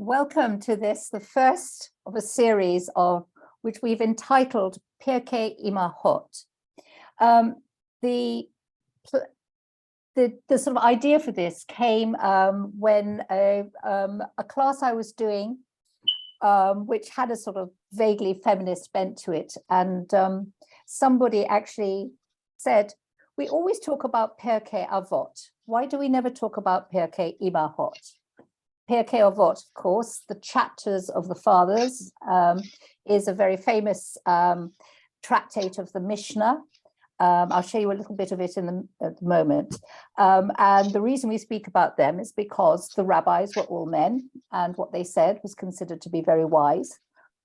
Welcome to this, the first of a series of which we've entitled Pirkei Imahot. The sort of idea for this came when a class I was doing, which had a sort of vaguely feminist bent to it, and somebody actually said, "We always talk about Pirkei Avot. Why do we never talk about Pirkei Imahot?" Pirkei Avot, of course, the chapters of the fathers, is a very famous tractate of the Mishnah. I'll show you a little bit of it at the moment. And the reason we speak about them is because the rabbis were all men, and what they said was considered to be very wise,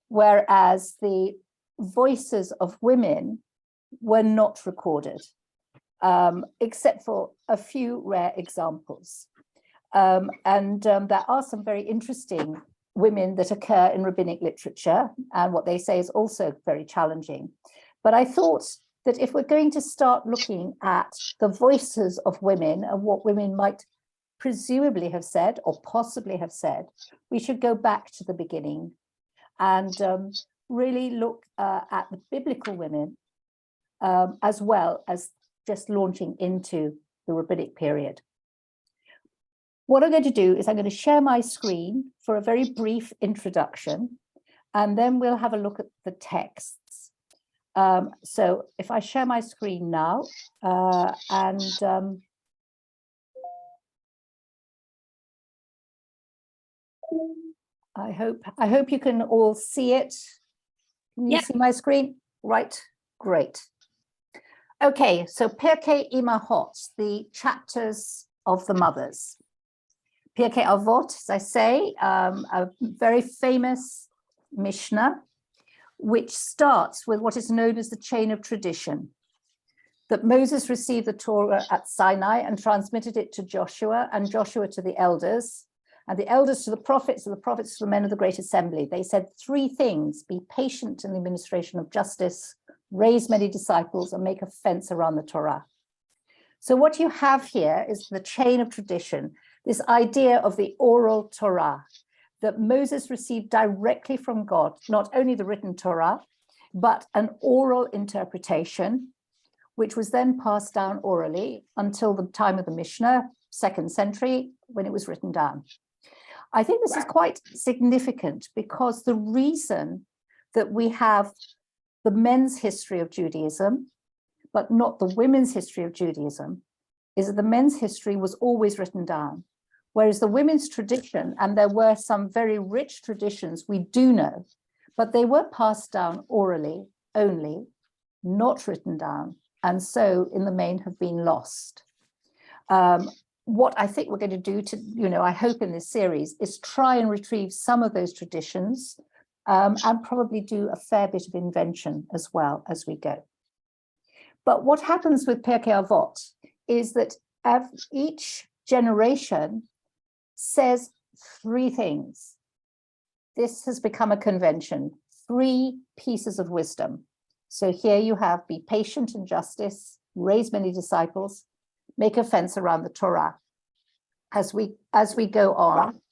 whereas the voices of women were not recorded, except for a few rare examples. There are some very interesting women that occur in rabbinic literature, and what they say is also very challenging. But I thought that if we're going to start looking at the voices of women and what women might presumably have said or possibly have said, we should go back to the beginning and really look at the biblical women as well as just launching into the rabbinic period. What I'm going to do is I'm going to share my screen for a very brief introduction, and then we'll have a look at the texts. So if I share my screen now, I hope you can all see it. Can you see my screen? Right, great. Okay, so Pirkei Imahot, the chapters of the mothers. Pirkei Avot, as I say, a very famous Mishnah, which starts with what is known as the chain of tradition, that Moses received the Torah at Sinai and transmitted it to Joshua, and Joshua to the elders, and the elders to the prophets, and the prophets to the men of the great assembly. They said three things: be patient in the administration of justice, raise many disciples, and make a fence around the Torah. So what you have here is the chain of tradition, this idea of the oral Torah that Moses received directly from God, not only the written Torah, but an oral interpretation, which was then passed down orally until the time of the Mishnah, 2nd century, when it was written down. I think this is quite significant because the reason that we have the men's history of Judaism, but not the women's history of Judaism, is that the men's history was always written down. Whereas the women's tradition, and there were some very rich traditions we do know, but they were passed down orally only, not written down, and so in the main have been lost. What I think we're going to do I hope in this series is try and retrieve some of those traditions and probably do a fair bit of invention as well as we go. But what happens with Pirkei Avot is that each generation says three things. This has become a convention, 3 pieces of wisdom. So here you have: be patient in justice, raise many disciples, make a fence around the Torah. As we go on,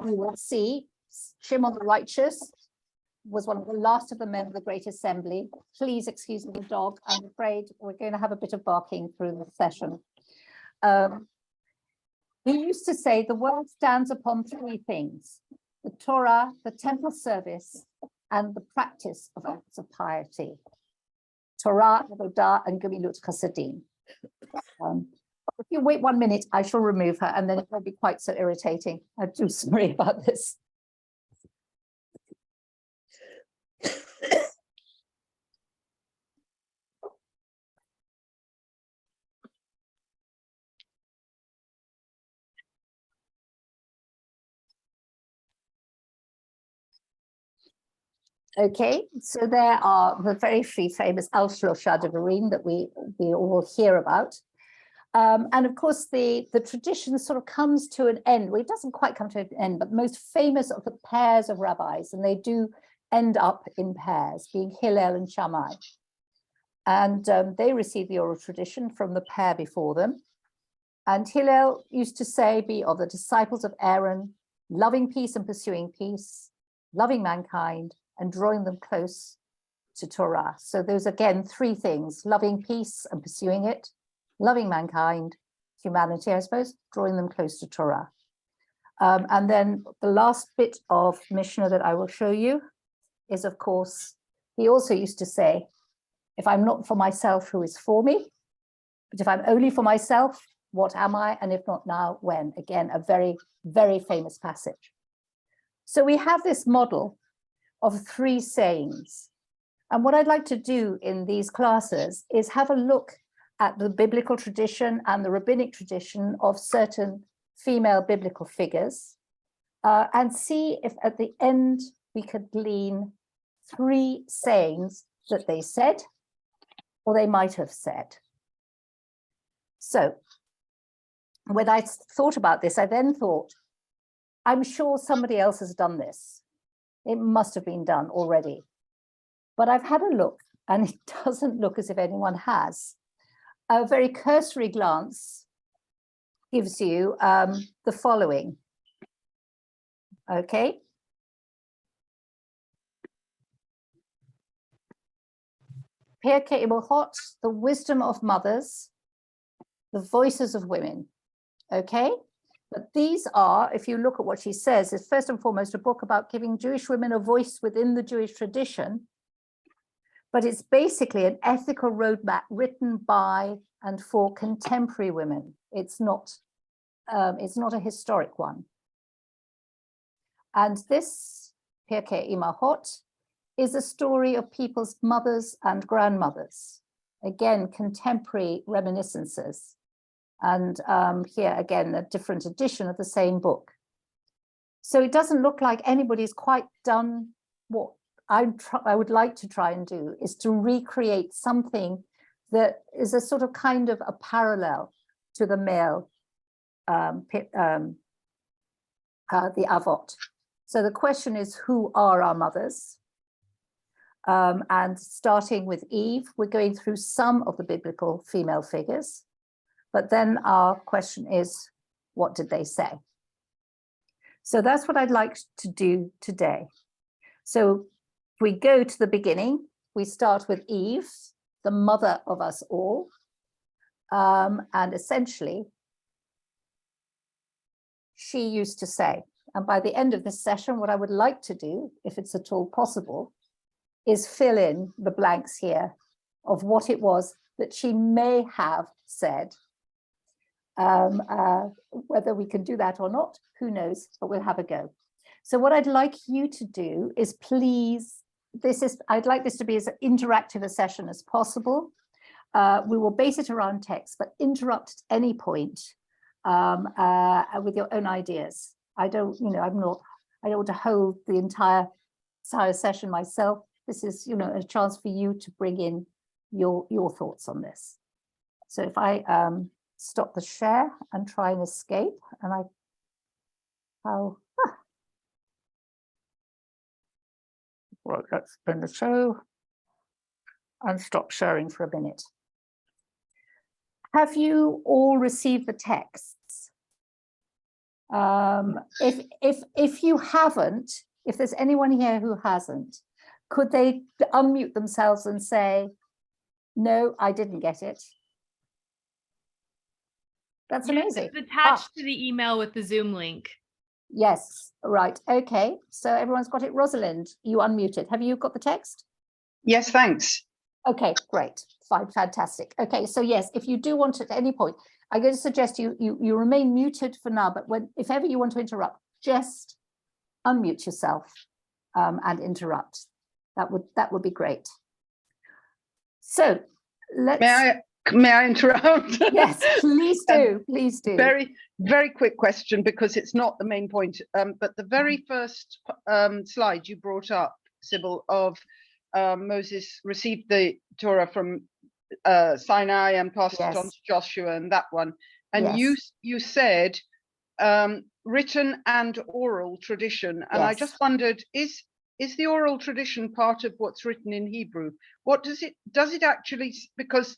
we will see Shimon the righteous was one of the last of the men of the great assembly. Please excuse me, dog. I'm afraid we're going to have a bit of barking through the session. He used to say the world stands upon 3 things: the Torah, the temple service, and the practice of acts of piety. Torah, Avodah, and Gemilut Chasadim. If you wait 1 minute, I shall remove her, and then it won't be quite so irritating. I'm too sorry about this. Okay, so there are the very famous Al Shlosha Devarim that we all hear about. And of course, the tradition sort of comes to an end. Well, it doesn't quite come to an end, but the most famous of the pairs of rabbis, and they do end up in pairs, being Hillel and Shammai. And they receive the oral tradition from the pair before them. And Hillel used to say, be of the disciples of Aaron, loving peace and pursuing peace, loving mankind, and drawing them close to Torah. So those, again, three things: loving peace and pursuing it, loving mankind, humanity, I suppose, drawing them close to Torah. And then the last bit of Mishnah that I will show you is, of course, he also used to say, if I'm not for myself, who is for me? But if I'm only for myself, what am I? And if not now, when? Again, a very, very famous passage. So we have this model of three sayings. And what I'd like to do in these classes is have a look at the biblical tradition and the rabbinic tradition of certain female biblical figures, and see if at the end we could glean three sayings that they said, or they might have said. So when I thought about this, I then thought, I'm sure somebody else has done this. It must have been done already. But I've had a look, and it doesn't look as if anyone has. A very cursory glance gives you the following. Okay. Pirkei Imahot, the wisdom of mothers, the voices of women. Okay. But these are, if you look at what she says, is first and foremost a book about giving Jewish women a voice within the Jewish tradition. But it's basically an ethical roadmap written by and for contemporary women. It's not a historic one. And this Pirkei Imahot is a story of people's mothers and grandmothers. Again, contemporary reminiscences. And here again, a different edition of the same book. So it doesn't look like anybody's quite done what I would like to try and do, is to recreate something that is a sort of kind of a parallel to the male, the Avot. So the question is, who are our mothers? And starting with Eve, we're going through some of the biblical female figures, but then our question is, what did they say? So that's what I'd like to do today. So if we go to the beginning, we start with Eve, the mother of us all. And essentially, she used to say, and by the end of this session, what I would like to do, if it's at all possible, is fill in the blanks here of what it was that she may have said. Whether we can do that or not, who knows, but we'll have a go. So what I'd like you to do is please, I'd like this to be as interactive a session as possible. We will base it around text, but interrupt at any point with your own ideas. I don't want to hold the entire session myself. This is, a chance for you to bring in your thoughts on this. So if I stop the share and try and escape, and well, let's end the show and stop sharing for a minute. Have you all received the texts? If you haven't, if there's anyone here who hasn't, could they unmute themselves and say, no, I didn't get it? That's amazing. It's attached to the email with the Zoom link. Yes, right. Okay, so everyone's got it. Rosalind, you unmuted. Have you got the text? Yes, thanks. Okay, great. Fine, fantastic. Okay, so yes, if you do want at any point, I'm going to suggest you remain muted for now, but if ever you want to interrupt, just unmute yourself and interrupt. That would be great. So let's. May I interrupt? Yes, please do. Please do. Very, very quick question, because it's not the main point. But the very first slide you brought up, Sybil, of Moses received the Torah from Sinai and passed it on to Joshua, and that one. And you said written and oral tradition, and I just wondered, is the oral tradition part of what's written in Hebrew? What does it actually, because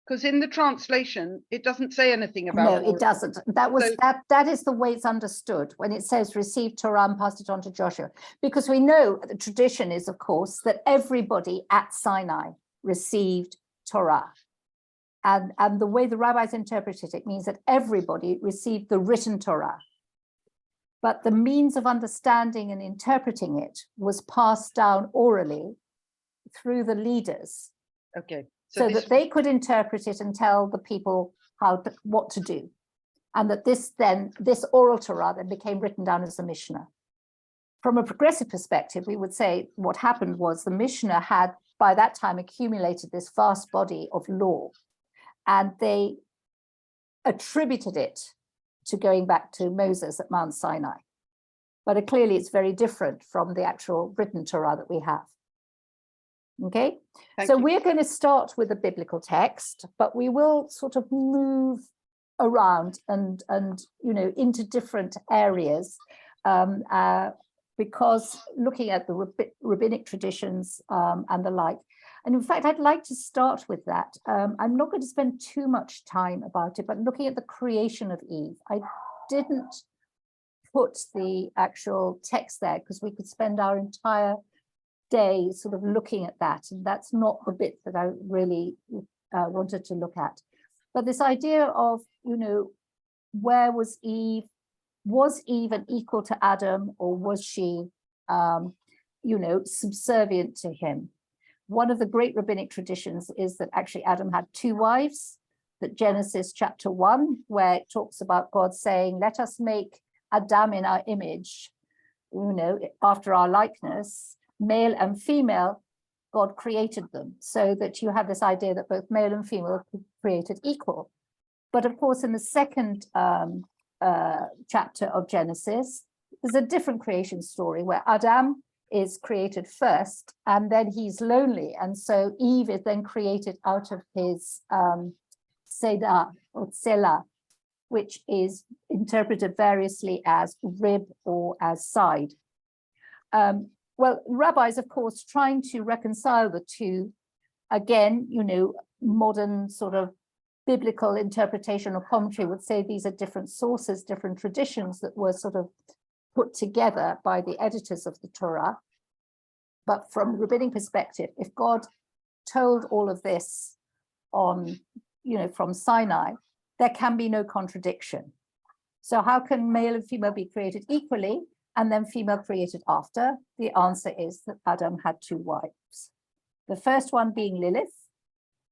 Because in the translation, it doesn't say anything about. No, it doesn't. That was So- that is the way it's understood when it says receive Torah and passed it on to Joshua, because we know the tradition is, of course, that everybody at Sinai received Torah. And the way the rabbis interpreted it means that everybody received the written Torah. But the means of understanding and interpreting it was passed down orally through the leaders, Okay. so this- that they could interpret it and tell the people what to do. And that this oral Torah then became written down as the Mishnah. From a progressive perspective, we would say what happened was the Mishnah had by that time accumulated this vast body of law, and they attributed it to going back to Moses at Mount Sinai. But clearly it's very different from the actual written Torah that we have. Okay, Thank so you. we're going to start with a biblical text, but we will sort of move around and into different areas, because looking at the rabbinic traditions and the like. And in fact, I'd like to start with that. I'm not going to spend too much time about it, but looking at the creation of Eve, I didn't put the actual text there because we could spend our entire day sort of looking at that, and that's not the bit that I really wanted to look at. But this idea of, where was Eve? Was Eve an equal to Adam, or was she, subservient to him? One of the great rabbinic traditions is that actually Adam had two wives, that Genesis chapter 1, where it talks about God saying, let us make Adam in our image, after our likeness, male and female, God created them, so that you have this idea that both male and female are created equal. But of course, in the second chapter of Genesis, there's a different creation story where Adam is created first, and then he's lonely, and so Eve is then created out of his Seda or Tsela, which is interpreted variously as rib or as side. Well, rabbis, of course, trying to reconcile the two, again, modern sort of biblical interpretation or commentary would say these are different sources, different traditions that were sort of put together by the editors of the Torah. But from a rabbinic perspective, if God told all of this on, from Sinai, there can be no contradiction. So how can male and female be created equally and then female created after? The answer is that Adam had two wives. The first one being Lilith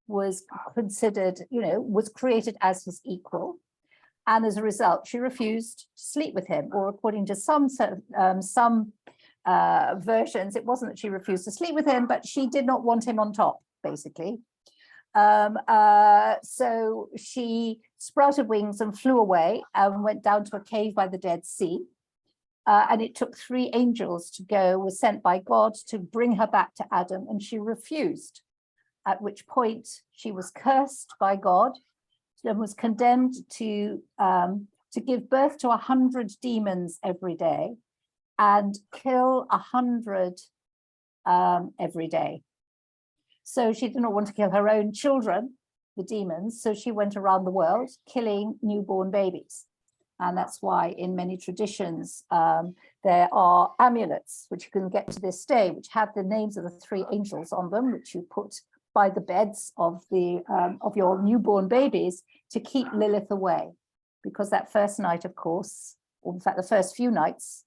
was considered, was created as his equal. And as a result, she refused to sleep with him, or according to some versions, it wasn't that she refused to sleep with him, but she did not want him on top, basically. So she sprouted wings and flew away and went down to a cave by the Dead Sea. And it took 3 angels were sent by God to bring her back to Adam, and she refused, at which point she was cursed by God and was condemned to give birth to 100 demons every day and kill 100 every day. So she did not want to kill her own children, the demons, so she went around the world killing newborn babies. And that's why in many traditions, there are amulets, which you can get to this day, which have the names of the 3 angels on them, which you put by the beds of your newborn babies to keep Lilith away. Because that first night, of course, or in fact, the first few nights,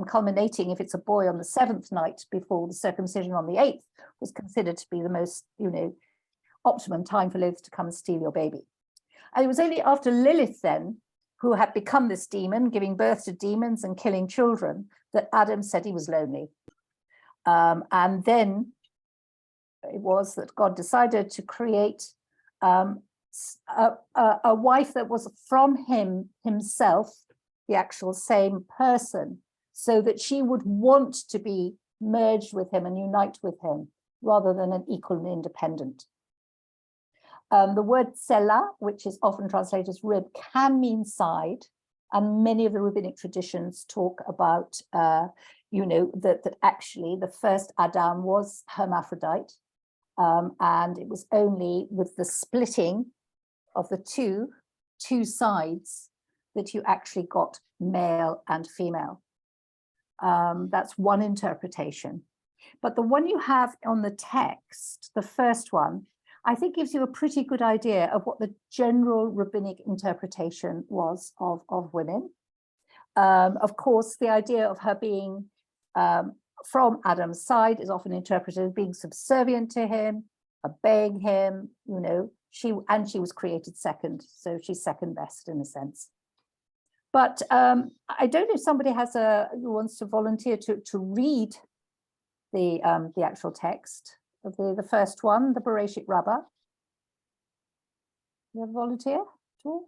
culminating, if it's a boy, on the 7th night before the circumcision on the 8th, was considered to be the most, optimum time for Lilith to come and steal your baby. And it was only after Lilith then, who had become this demon, giving birth to demons and killing children, that Adam said he was lonely. And then it was that God decided to create a wife that was from himself, the actual same person, so that she would want to be merged with him and unite with him, rather than an equal and independent. The word Tsela, which is often translated as rib, can mean side, and many of the rabbinic traditions talk about, that actually the first Adam was hermaphrodite, And it was only with the splitting of the two sides that you actually got male and female. That's one interpretation. But the one you have on the text, the first one, I think gives you a pretty good idea of what the general rabbinic interpretation was of women. Of course, the idea of her being from Adam's side is often interpreted as being subservient to him, obeying him, you know, she was created second, so she's second best in a sense. But I don't know if somebody who wants to volunteer to read the actual text of the first one, the Bereshit Rabbah. You have a volunteer at all?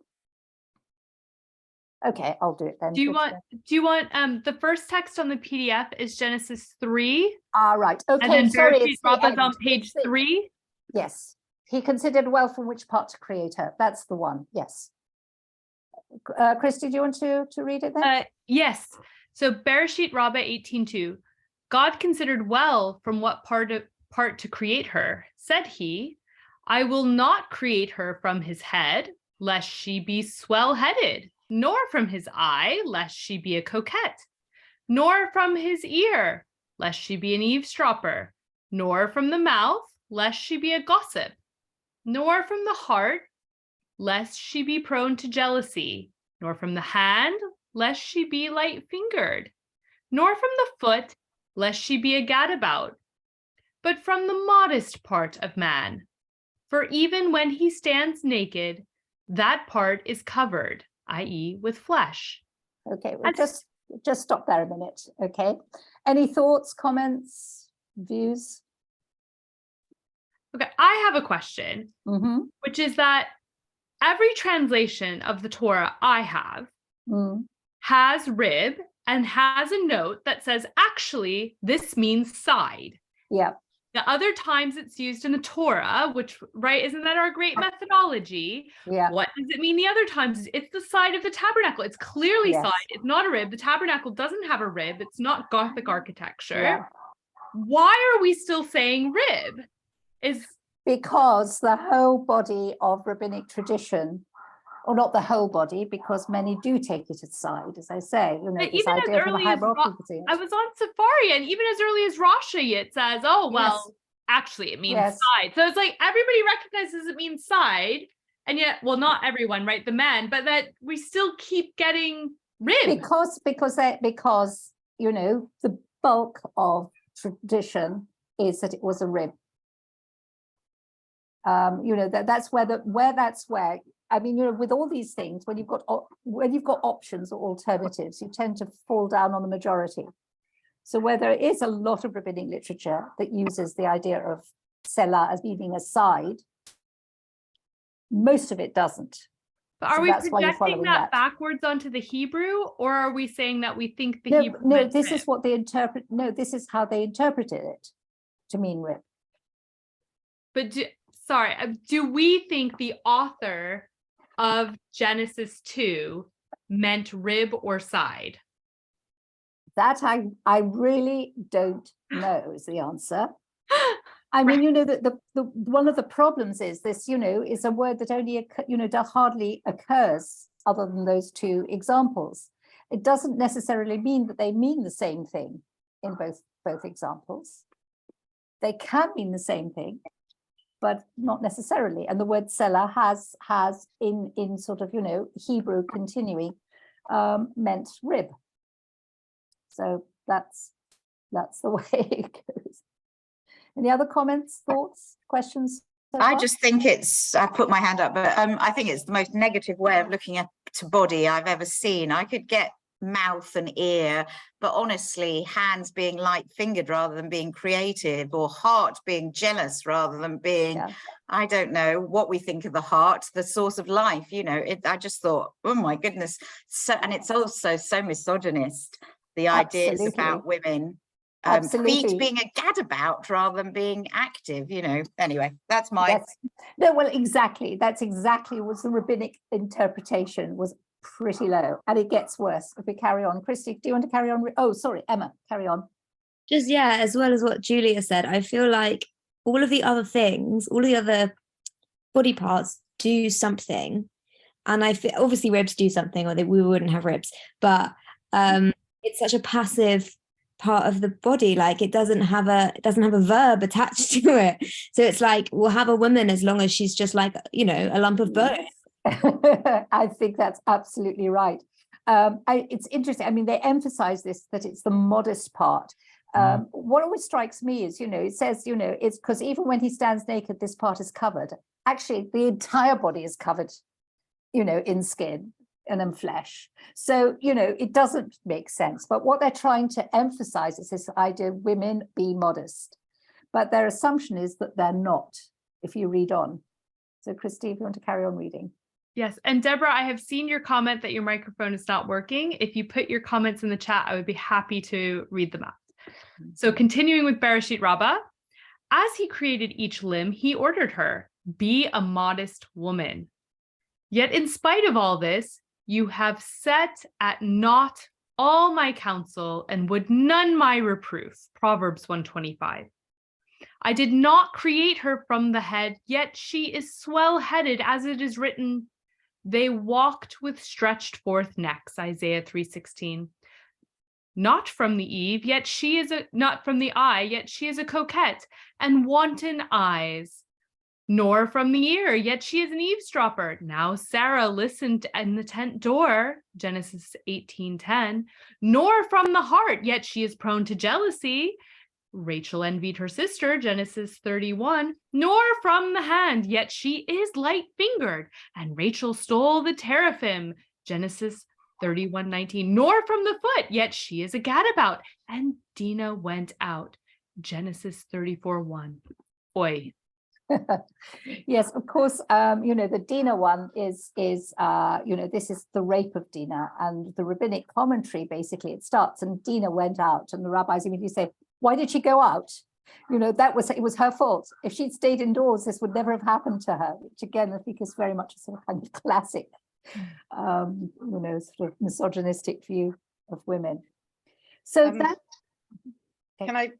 Okay, I'll do it then. Do you want the first text on the PDF is Genesis 3? Right. Okay. And then Sorry, Bereshit Rabbah is on page 3. Yes. He considered well from which part to create her. That's the one. Yes. Christy, do you want to read it then? Yes. So Bereshit Rabbah 18:2. God considered well from what part to create her. Said he, I will not create her from his head, lest she be swell-headed, nor from his eye, lest she be a coquette, nor from his ear, lest she be an eavesdropper, nor from the mouth, lest she be a gossip, nor from the heart, lest she be prone to jealousy, nor from the hand, lest she be light-fingered, nor from the foot, lest she be a gadabout, but from the modest part of man. For even when he stands naked, that part is covered, i.e. with flesh. Okay, we'll just stop there a minute, okay? Any thoughts, comments, views? Okay, I have a question, which is that every translation of the Torah I have has rib and has a note that says, actually, this means side. Yeah. The other times it's used in the Torah, which, right, isn't that our great methodology? Yeah. What does it mean the other times? It's the side of the tabernacle. It's clearly side. It's not a rib. The tabernacle doesn't have a rib. It's not Gothic architecture. Yeah. Why are we still saying rib? Because the whole body of rabbinic tradition, or not the whole body, because many do take it aside, as I say, you know, but this even idea as from a early as hierarchy. I was on Safari, and even as early as Rashi, it says, oh, well, actually, it means side. So it's like everybody recognizes it means side, and yet, well, not everyone, right? The men, but that we still keep getting rib. Because you know, the bulk of tradition is that it was a rib. You know, that's where I mean, you know, with all these things, when you've got options or alternatives, you tend to fall down on the majority. So where there is a lot of rabbinic literature that uses the idea of selah as being a side, most of it doesn't. But are we projecting that backwards onto the Hebrew, or are we saying that we think the Hebrew? No, this is what they interpret. No, this is how they interpreted it to mean rib. But do we think the author of Genesis 2 meant rib or side? That I really don't know is the answer. I mean, you know, the one of the problems is this, you know, is a word that only, you know, hardly occurs other than those two examples. It doesn't necessarily mean that they mean the same thing in both examples. They can mean the same thing, but not necessarily. And the word selah has in sort of, you know, Hebrew continuing meant rib. So that's the way it goes. Any other comments, thoughts, questions? I just think I put my hand up, but I think it's the most negative way of looking at body I've ever seen. I could get mouth and ear, but honestly, hands being light-fingered rather than being creative, or heart being jealous rather than being, I don't know what we think of the heart, the source of life, you know. I just thought, oh my goodness. So, and it's also so misogynist, the ideas about women. Feet being a gadabout rather than being active, you know. Anyway, that's my no, well, exactly, that's exactly was the rabbinic interpretation was pretty low, and it gets worse if we carry on. Christy, do you want to carry on? Oh, sorry, Emma, carry on. Just as well as what Julia said, I feel like all of the other things, all of the other body parts do something. And I feel obviously ribs do something, or we wouldn't have ribs, but it's such a passive part of the body. Like it doesn't have a verb attached to it. So it's like, we'll have a woman as long as she's just like, you know, a lump of bone. I think that's absolutely right. It's interesting. I mean, they emphasize this, that it's the modest part. What always strikes me is, you know, it says, you know, it's because even when he stands naked, this part is covered. Actually, the entire body is covered, you know, in skin and in flesh. So, you know, it doesn't make sense. But what they're trying to emphasize is this idea of women be modest. But their assumption is that they're not, if you read on. So, Christy, if you want to carry on reading. Yes. And Deborah, I have seen your comment that your microphone is not working. If you put your comments in the chat, I would be happy to read them out. So continuing with Bereshit Rabbah, as he created each limb, he ordered her, be a modest woman. Yet in spite of all this, you have set at naught all my counsel and would none my reproof. Proverbs 125. I did not create her from the head, yet she is swell-headed, as it is written, they walked with stretched forth necks. Isaiah 3:16. Not from the eve, yet she is not from the eye, yet she is a coquette and wanton eyes. Nor from the ear, yet she is an eavesdropper. Now Sarah listened in the tent door, Genesis 18:10. Nor from the heart, yet she is prone to jealousy. Rachel envied her sister, Genesis 31. Nor from the hand, yet she is light-fingered. And Rachel stole the teraphim, Genesis 31:19. Nor from the foot, yet she is a gadabout. And Dinah went out, Genesis 34:1. Oi. Yes, of course, you know, the Dinah one is you know, this is the rape of Dinah, and the rabbinic commentary, basically, it starts, and Dinah went out, and the rabbis immediately say, why did she go out? You know, it was her fault. If she'd stayed indoors, this would never have happened to her, which again, I think is very much a sort of kind of classic, you know, sort of misogynistic view of women. So that. Can I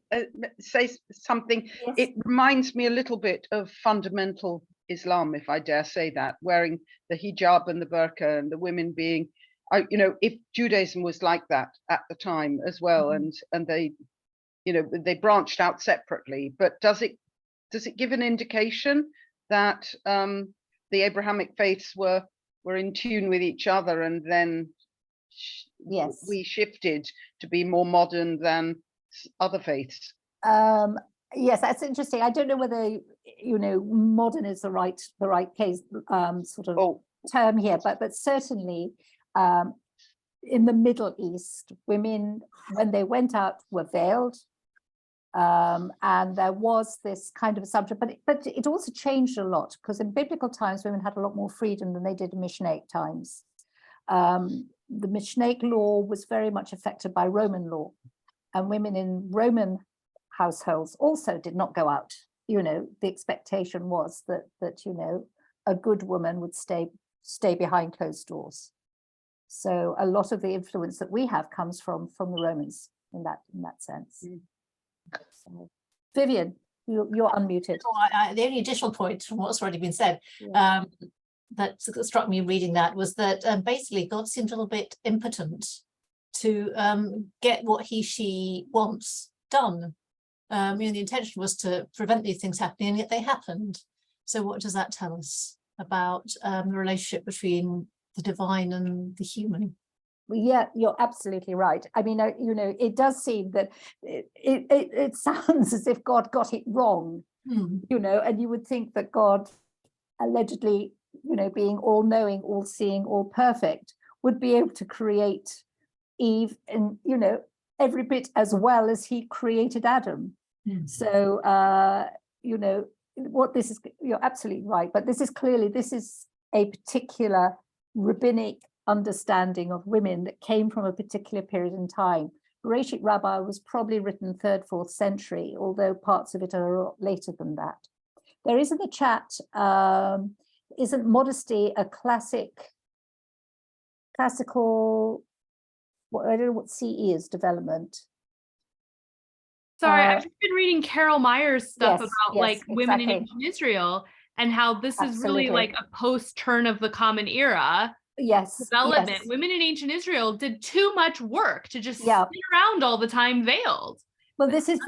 say something? Yes. It reminds me a little bit of fundamental Islam, if I dare say that, wearing the hijab and the burqa, and the women being, you know, if Judaism was like that at the time as well, and they, you know, they branched out separately. But does it give an indication that the Abrahamic faiths were in tune with each other, and then Yes, we shifted to be more modern than other faiths? Yes, that's interesting. I don't know whether, you know, modern is the right case sort of term here, but certainly in the Middle East, women, when they went out, were veiled, and there was this kind of assumption, but it also changed a lot, because in biblical times women had a lot more freedom than they did in Mishnaic times. The Mishnaic law was very much affected by Roman law. And women in Roman households also did not go out. You know, the expectation was that you know, a good woman would stay behind closed doors. So a lot of the influence that we have comes from the Romans in that sense. So, Vivian, you're unmuted. The only additional point from what's already been said, that struck me reading that, was that basically God seemed a little bit impotent to get what she wants done. You know, the intention was to prevent these things happening, and yet they happened. So what does that tell us about the relationship between the divine and the human? Yeah, you're absolutely right. I mean, you know, it does seem that it sounds as if God got it wrong, you know, and you would think that God, allegedly, you know, being all knowing, all seeing, all perfect, would be able to create Eve, and you know, every bit as well as he created Adam. So you know, what this is, you're absolutely right, but this is a particular rabbinic understanding of women that came from a particular period in time. Bereshit Rabbah was probably written 3rd, 4th century, although parts of it are a lot later than that. There is in the chat, isn't modesty a classical, I don't know what CE is, development? Sorry, I've just been reading Carol Meyer's stuff Yes, about yes, like women in exactly. ancient Israel and how this is really Absolutely. like a post-turn of the Common Era Yes, development. yes. Women in ancient Israel did too much work to just Yeah. sit around all the time veiled. Well, this is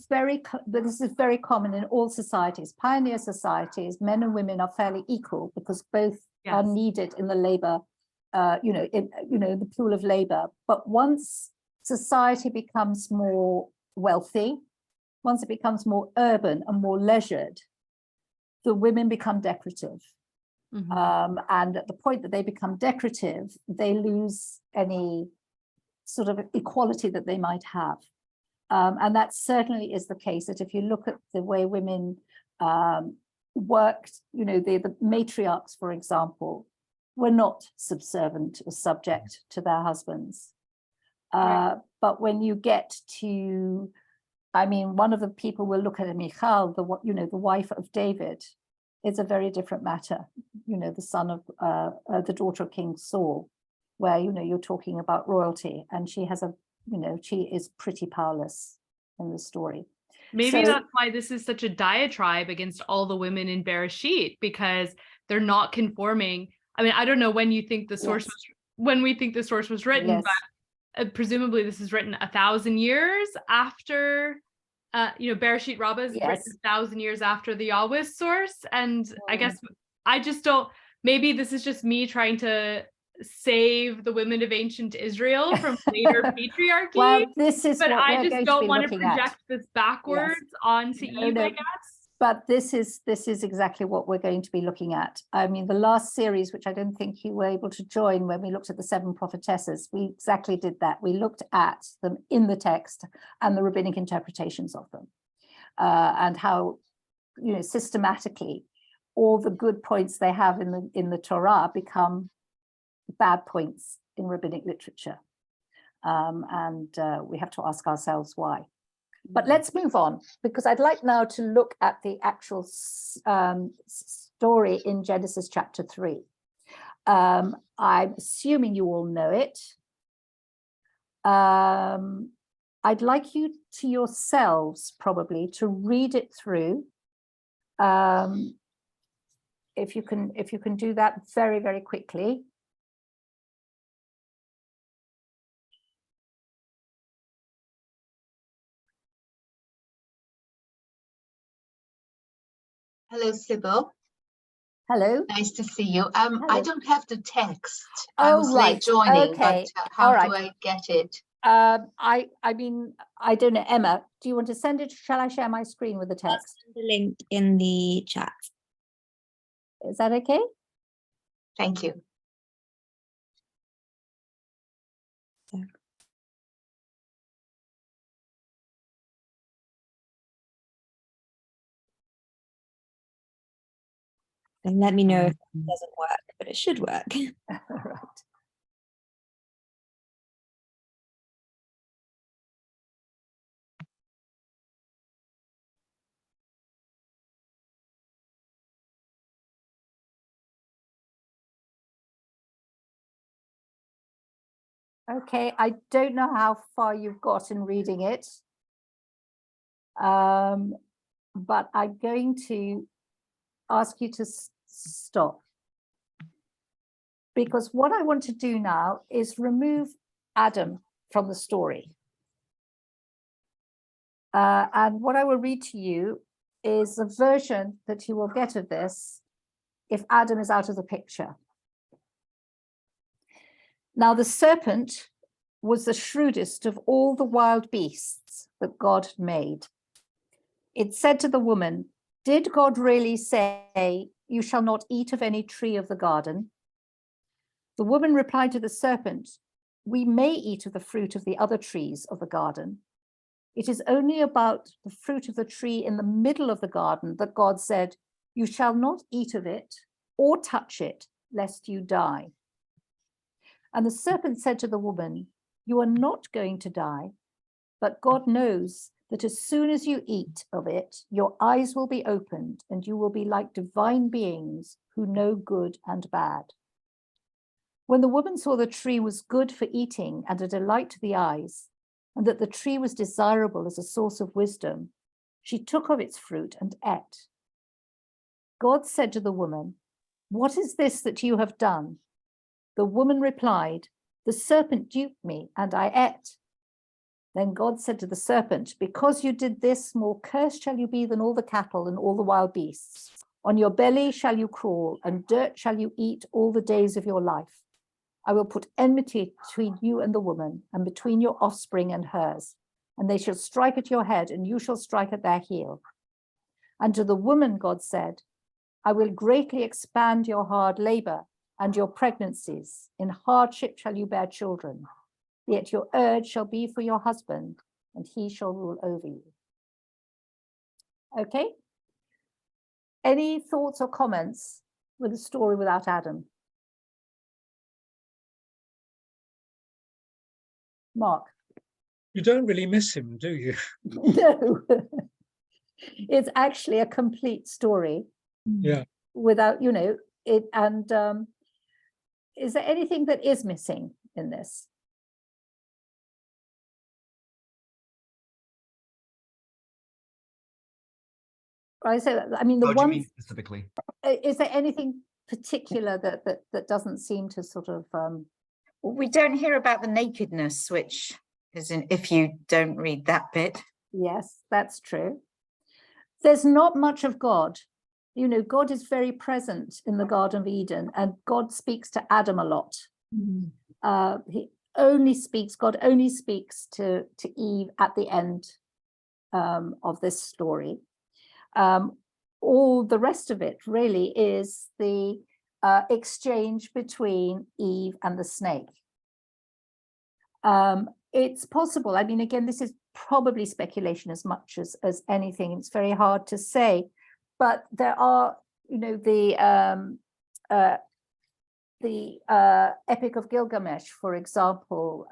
very common in all societies. Pioneer societies, men and women are fairly equal because both are Yes. needed in the labor, the pool of labor. But once society becomes more wealthy, once it becomes more urban and more leisured, the women become decorative. Mhm. And at the point that they become decorative, they lose any sort of equality that they might have. And that certainly is the case, that if you look at the way women worked, the matriarchs, for example, were not subservient or subject to their husbands. Right. But when you get to, I mean, one of the people will look at Michal, the wife of David, it's a very different matter, the son of the daughter of King Saul, where, you're talking about royalty, and she has she is pretty powerless in the story. Maybe So- that's why this is such a diatribe against all the women in Bereshit, because they're not conforming. I mean, I don't know when you think the source Yes. when we think the source was written, Yes. but presumably this is written 1,000 years after, Bereshit Rabbah is written Yes. 1,000 years after the Yahweh source. And I Mm. guess I just don't, maybe this is just me trying to save the women of ancient Israel from later patriarchy. Well, this is But what I we're just going to don't be want to looking at. project this backwards onto No, Eve, no. I guess. But this is exactly what we're going to be looking at. I mean, the last series, which I don't think you were able to join when we looked at the 7 prophetesses, we exactly did that. We looked at them in the text and the rabbinic interpretations of them, and how, systematically all the good points they have in the Torah become bad points in rabbinic literature. And we have to ask ourselves why. But let's move on, because I'd like now to look at the actual story in Genesis chapter 3. I'm assuming you all know it. I'd like you to yourselves probably to read it through. If you can do that very, very quickly. Hello, Sybil. Hello. Nice to see you. I Hello. don't have the text. I Oh, was right. late joining, Okay. but how All right. do I get it? I mean, I don't know, Emma, do you want to send it? Shall I share my screen with the I'll text? send the link in the chat. Is that okay? Thank you. And let me know if it doesn't work, but it should work. Right. Okay, I don't know how far you've got in reading it. But I'm going to ask you to stop. Because what I want to do now is remove Adam from the story. And what I will read to you is a version that you will get of this if Adam is out of the picture. Now, the serpent was the shrewdest of all the wild beasts that God made. It said to the woman, "Did God really say, 'You shall not eat of any tree of the garden'?" The woman replied to the serpent, "We may eat of the fruit of the other trees of the garden. It is only about the fruit of the tree in the middle of the garden that God said, 'You shall not eat of it or touch it, lest you die.' And the serpent said to the woman, 'You are not going to die, but God knows that as soon as you eat of it, your eyes will be opened and you will be like divine beings who know good and bad.' When the woman saw the tree was good for eating and a delight to the eyes, and that the tree was desirable as a source of wisdom, she took of its fruit and ate. God said to the woman, "What is this that you have done?" The woman replied, "The serpent duped me, and I ate." Then God said to the serpent, "Because you did this, more cursed shall you be than all the cattle and all the wild beasts. On your belly shall you crawl, and dirt shall you eat all the days of your life. I will put enmity between you and the woman, and between your offspring and hers, and they shall strike at your head, and you shall strike at their heel." And to the woman, God said, "I will greatly expand your hard labor and your pregnancies. In hardship shall you bear children. Yet your urge shall be for your husband, and he shall rule over you." Okay. Any thoughts or comments with the story without Adam? Mark? You don't really miss him, do you? No. It's actually a complete story. Yeah. Without, it. And is there anything that is missing in this? I say that, I mean, the What do you one, mean specifically? is there anything particular that doesn't seem to sort of We don't hear about the nakedness, which is if you don't read that bit. yes, that's true. There's not much of God. God is very present in the Garden of Eden, and God speaks to Adam a lot. God only speaks to Eve at the end of this story. All the rest of it really is the exchange between Eve and the snake. It's possible, I mean, again, this is probably speculation as much as anything. It's very hard to say, but there are, the Epic of Gilgamesh, for example,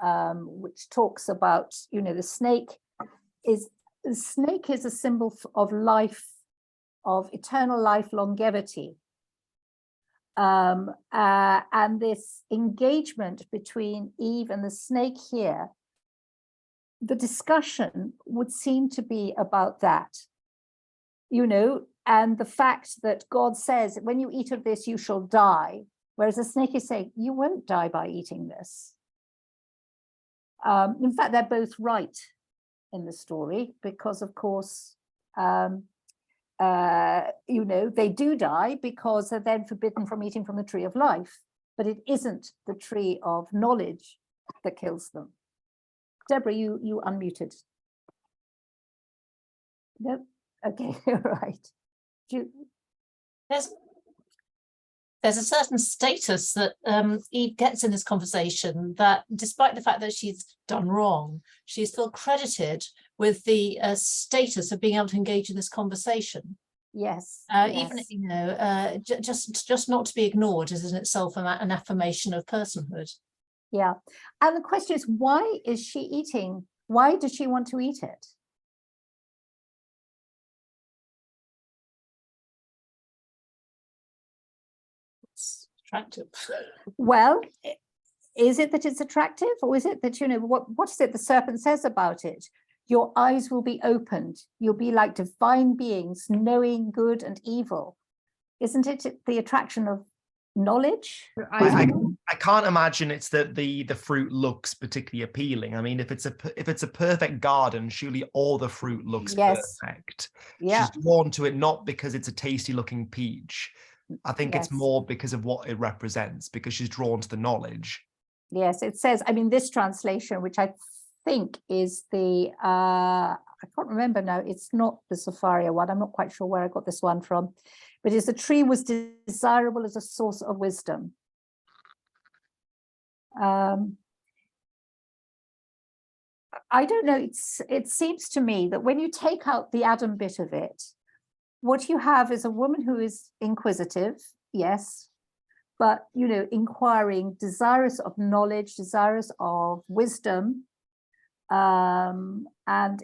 which talks about, the snake is a symbol of life, of eternal life, longevity. And this engagement between Eve and the snake here, the discussion would seem to be about that, and the fact that God says, when you eat of this, you shall die. Whereas the snake is saying, you won't die by eating this. In fact, they're both right in the story, because of course, they do die because they're then forbidden from eating from the tree of life, but it isn't the tree of knowledge that kills them. Deborah, you unmuted. No? Okay, all right. There's a certain status that Eve gets in this conversation, that despite the fact that she's done wrong, she's still credited with the status of being able to engage in this conversation. Yes. Even just not to be ignored is in itself an affirmation of personhood. Yeah, and the question is, why is she eating? Why does she want to eat it? It's attractive. Well, is it that it's attractive, or is it that, what is it the serpent says about it? Your eyes will be opened. You'll be like divine beings, knowing good and evil. Isn't it the attraction of knowledge? I can't imagine it's that the fruit looks particularly appealing. I mean, if it's a perfect garden, surely all the fruit looks perfect. Yeah. She's drawn to it not because it's a tasty looking peach. I think it's more because of what it represents, because she's drawn to the knowledge. Yes, it says, I mean, this translation, which I think is the, I can't remember now, it's not the Safaria one, I'm not quite sure where I got this one from, but it's the tree was desirable as a source of wisdom. I don't know, it seems to me that when you take out the Adam bit of it, what you have is a woman who is inquisitive, yes, but, inquiring, desirous of knowledge, desirous of wisdom, and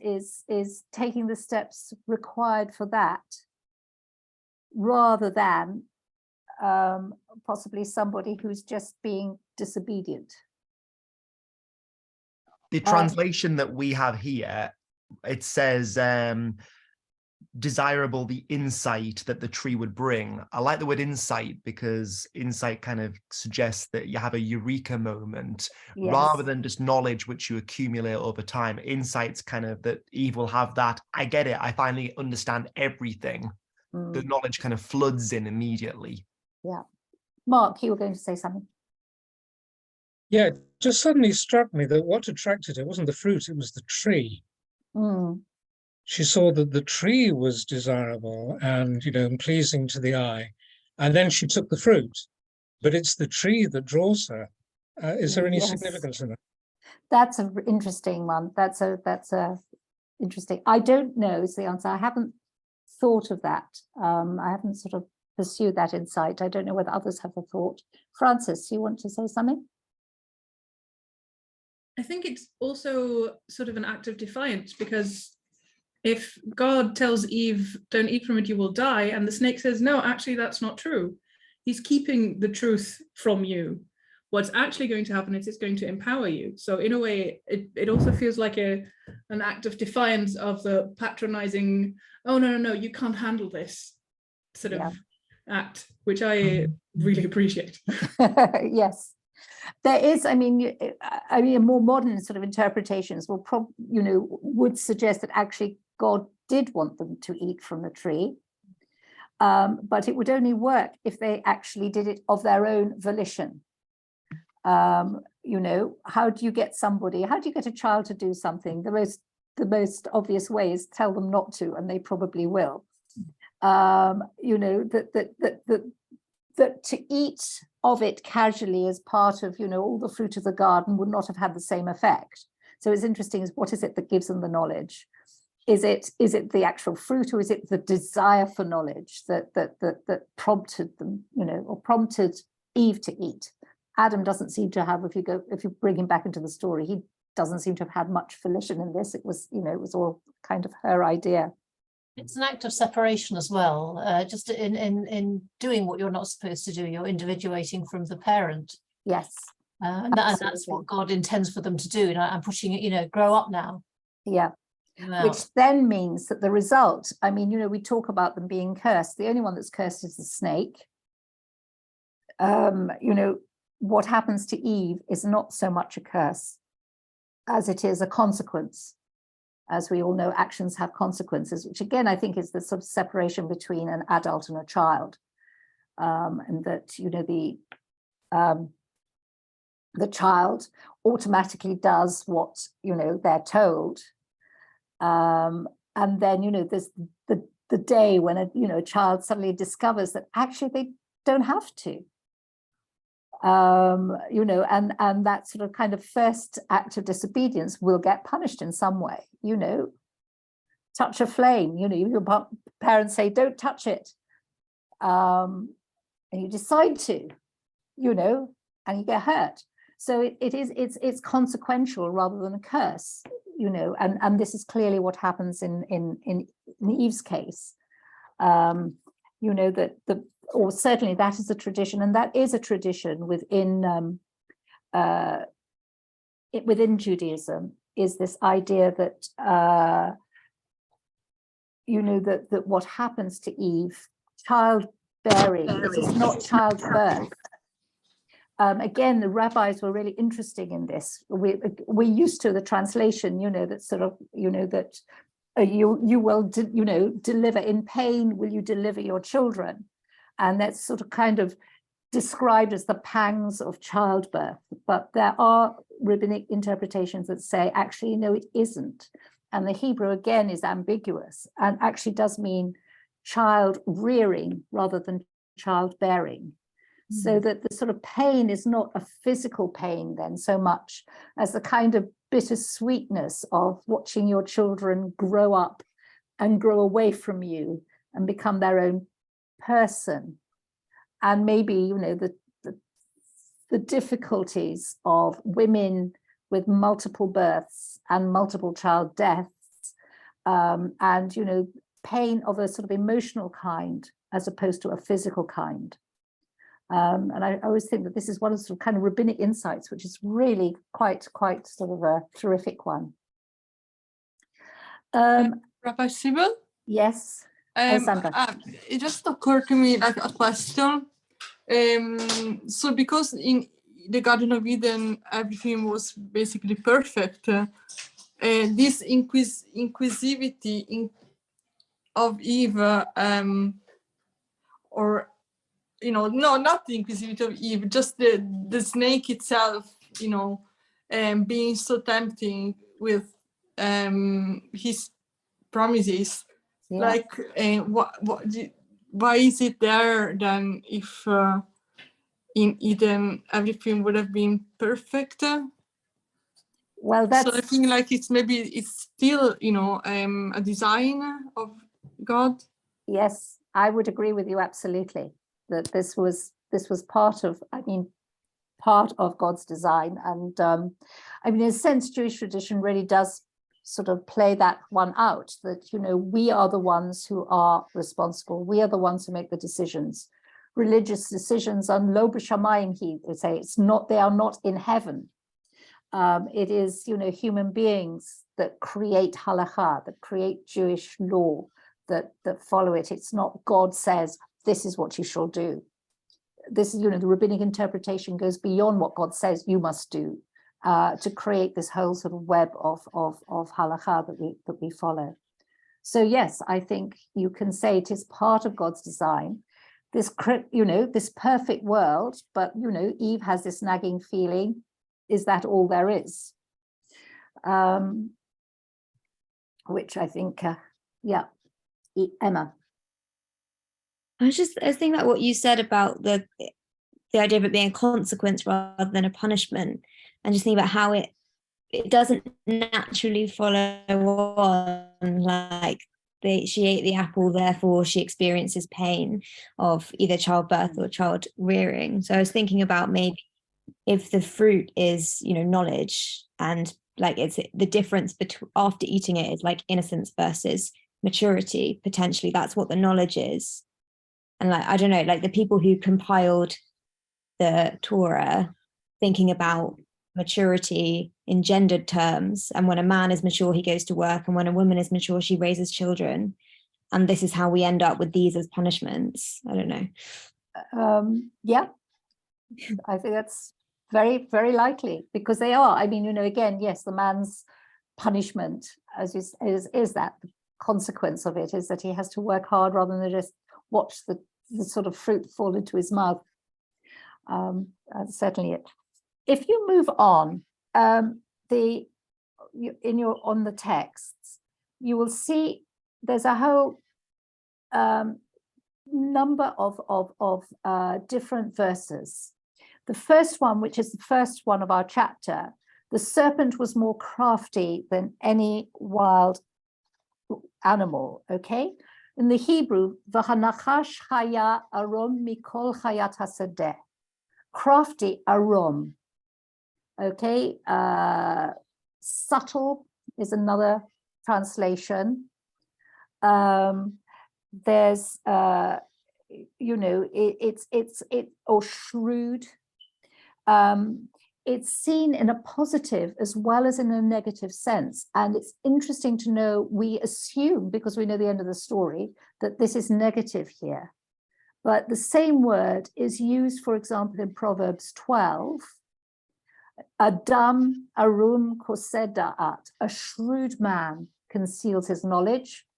is taking the steps required for that, rather than possibly somebody who's just being disobedient. The translation that we have here, it says desirable the insight that the tree would bring. I like the word insight because insight kind of suggests that you have a eureka moment rather than just knowledge which you accumulate over time. Insight's kind of that Eve will have that, I get it, I finally understand everything. The knowledge kind of floods in immediately. Yeah. Mark, you were going to say something. Yeah, it just suddenly struck me that what attracted her wasn't the fruit, it was the tree. She saw that the tree was desirable and, and pleasing to the eye. And then she took the fruit, but it's the tree that draws her. Is there any significance in that? That's an interesting one. That's a interesting. I don't know is the answer. I haven't thought of that. I haven't sort of pursued that insight. I don't know whether others have a thought. Francis, you want to say something? I think it's also sort of an act of defiance, because if God tells Eve, don't eat from it, you will die, and the snake says, no, actually, that's not true. He's keeping the truth from you. What's actually going to happen is it's going to empower you. So in a way, it also feels like an act of defiance of the patronizing, oh, no, you can't handle this sort of act, which I really appreciate. Yes. There is, I mean, more modern sort of interpretations will would suggest that actually God did want them to eat from the tree, but it would only work if they actually did it of their own volition. How do you get a child to do something? The most obvious way is tell them not to, and they probably will. That to eat of it casually as part of, all the fruit of the garden would not have had the same effect. So it's interesting, is what is it that gives them the knowledge? Is it the actual fruit, or is it the desire for knowledge that prompted them, or prompted Eve to eat? Adam doesn't seem to have, if you bring him back into the story, he doesn't seem to have had much volition in this. It was, it was all kind of her idea. It's an act of separation as well, just in doing what you're not supposed to do. You're individuating from the parent. Yes. And that's what God intends for them to do. And I'm pushing it, grow up now. Yeah. Wow. Which then means that the result, we talk about them being cursed. The only one that's cursed is the snake. What happens to Eve is not so much a curse as it is a consequence. As we all know, actions have consequences, which again, I think is the sort of separation between an adult and a child. And that, the child automatically does what, they're told. And then, there's the day when a child suddenly discovers that actually they don't have to. And that sort of kind of first act of disobedience will get punished in some way, touch a flame, your parents say, don't touch it. And you decide to, and you get hurt. So it's consequential rather than a curse, and this is clearly what happens in Eve's case. Or certainly that is a tradition, and that is a tradition within Judaism, is this idea that that what happens to Eve, childbearing, it is not childbirth. Again, the rabbis were really interesting in this. We're used to the translation, that sort of, that you will, deliver in pain, will you deliver your children? And that's sort of kind of described as the pangs of childbirth. But there are rabbinic interpretations that say, actually, no, it isn't. And the Hebrew, again, is ambiguous and actually does mean child rearing rather than childbearing. So that the sort of pain is not a physical pain then so much as the kind of bittersweetness of watching your children grow up and grow away from you and become their own person. And maybe, the difficulties of women with multiple births and multiple child deaths, and, pain of a sort of emotional kind as opposed to a physical kind. And I always think that this is one of the sort of kind of rabbinic insights, which is really quite sort of a terrific one. Rabbi Sibyl? Yes, Alessandra. It just occurred to me like a question. So because in the Garden of Eden, everything was basically perfect, this inquisivity of Eve, or, no, not the inquisivity of Eve, just the snake itself, being so tempting with his promises. Yeah. Like, why is it there then if in Eden everything would have been perfect? Well, that's, so I think like it's still a design of God. yes, I would agree with you absolutely that this was part of God's design. And in a sense, Jewish tradition really does sort of play that one out, that we are the ones who are responsible, we are the ones who make the decisions. Religious decisions on lo b'shamayim, he would say, they are not in heaven. It is human beings that create halakha, that create Jewish law, that follow it. It's not God says this is what you shall do. This is the rabbinic interpretation goes beyond what God says you must do, to create this whole sort of web of halakha that we follow. So yes, I think you can say it is part of God's design. This this perfect world, but Eve has this nagging feeling. Is that all there is? Which I think, yeah, Emma. I was thinking about what you said about the idea of it being a consequence rather than a punishment, and just thinking about how it doesn't naturally follow on, like she ate the apple, therefore she experiences pain of either childbirth or child rearing. So I was thinking about maybe if the fruit is knowledge, and like it's the difference between after eating it is like innocence versus maturity, potentially that's what the knowledge is. And like I don't know, like the people who compiled the Torah thinking about maturity in gendered terms, and when a man is mature he goes to work, and when a woman is mature she raises children, and this is how we end up with these as punishments. I don't know. Yeah, I think that's very, very likely, because they are. Again, yes, the man's punishment is that the consequence of it is that he has to work hard rather than just watch the sort of fruit fall into his mouth. That's certainly it. If you move on, on the texts, you will see there's a whole number of different verses. The first one, which is the first one of our chapter, the serpent was more crafty than any wild animal, okay? In the Hebrew, v'hanachash chaya arom mikol chayat hasadeh. Crafty arom, okay? Subtle is another translation. There's, or shrewd. It's seen in a positive as well as in a negative sense. And it's interesting to know, we assume, because we know the end of the story, that this is negative here. But the same word is used, for example, in Proverbs 12, Adam arum koseh da'at, a shrewd man conceals his knowledge,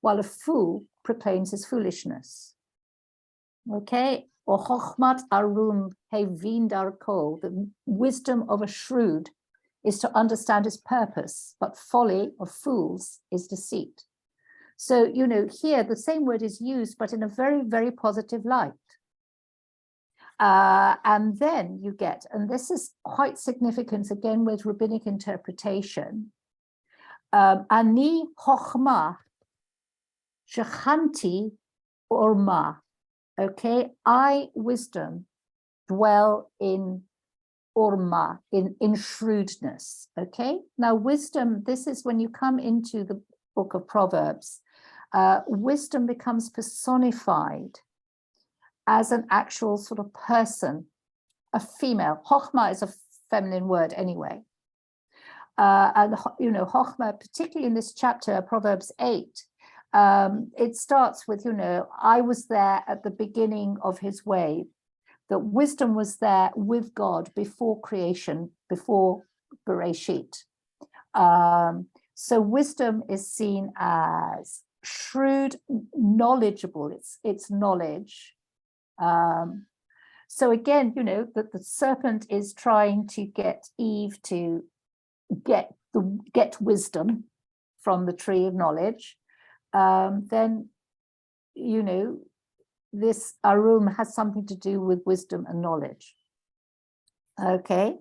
while a fool proclaims his foolishness. Okay, or chochmat arum hevin darko, the wisdom of a shrewd is to understand his purpose, but folly of fools is deceit. So, here the same word is used, but in a very, very positive light. And then you get, and this is quite significant again with rabbinic interpretation, ani chochma shechanti orma. Okay, I, wisdom, dwell in orma, in shrewdness. Okay, now wisdom, this is when you come into the book of Proverbs, wisdom becomes personified as an actual sort of person, a female. Chokhmah is a feminine word anyway. And, you know, Chokhmah, particularly in this chapter, Proverbs 8, it starts with, you know, I was there at the beginning of his way, that wisdom was there with God before creation, before Bereshit. So wisdom is seen as shrewd, knowledgeable, it's knowledge. So again, you know, that the serpent is trying to get Eve to get wisdom from the tree of knowledge. Then, you know, this arum has something to do with wisdom and knowledge. Okay.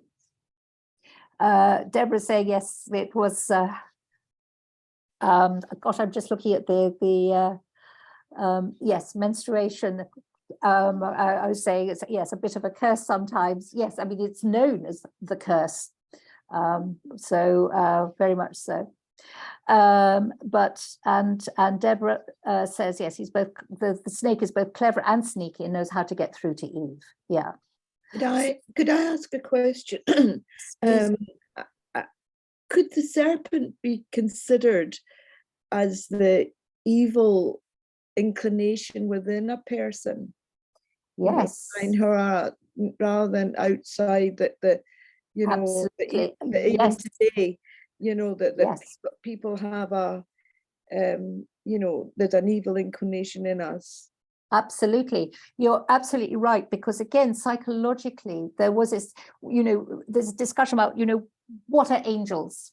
Deborah saying yes, it was. Gosh, I'm just looking at the yes, menstruation. I was saying it's, yes, a bit of a curse sometimes. Yes, I mean it's known as the curse. So very much so. But Deborah says yes, he's both the snake is both clever and sneaky and knows how to get through to Eve. Yeah. Could I ask a question? Could the serpent be considered as the evil inclination within a person? Yes. In her, rather than outside, that the, you know, that even today, you know, that people have a, you know, there's an evil inclination in us. Absolutely. You're absolutely right, because again, psychologically, there was this, you know, there's a discussion about, you know, what are angels?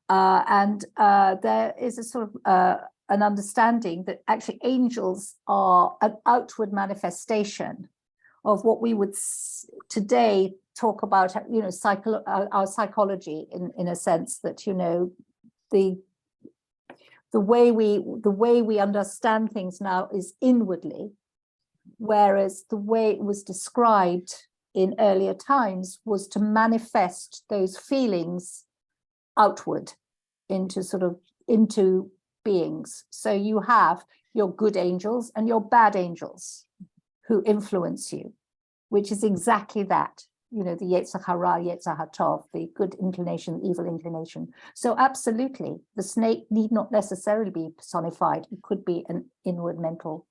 And there is a sort of an understanding that actually angels are an outward manifestation of what we would today talk about, you know, our psychology, in a sense that, you know, the way we understand things now is inwardly, whereas the way it was described in earlier times was to manifest those feelings outward into beings. So you have your good angels and your bad angels who influence you, which is exactly that, you know, the Yetzer Hara, Yetzer HaTov, the good inclination, evil inclination. So absolutely, the snake need not necessarily be personified. It could be an inward mental.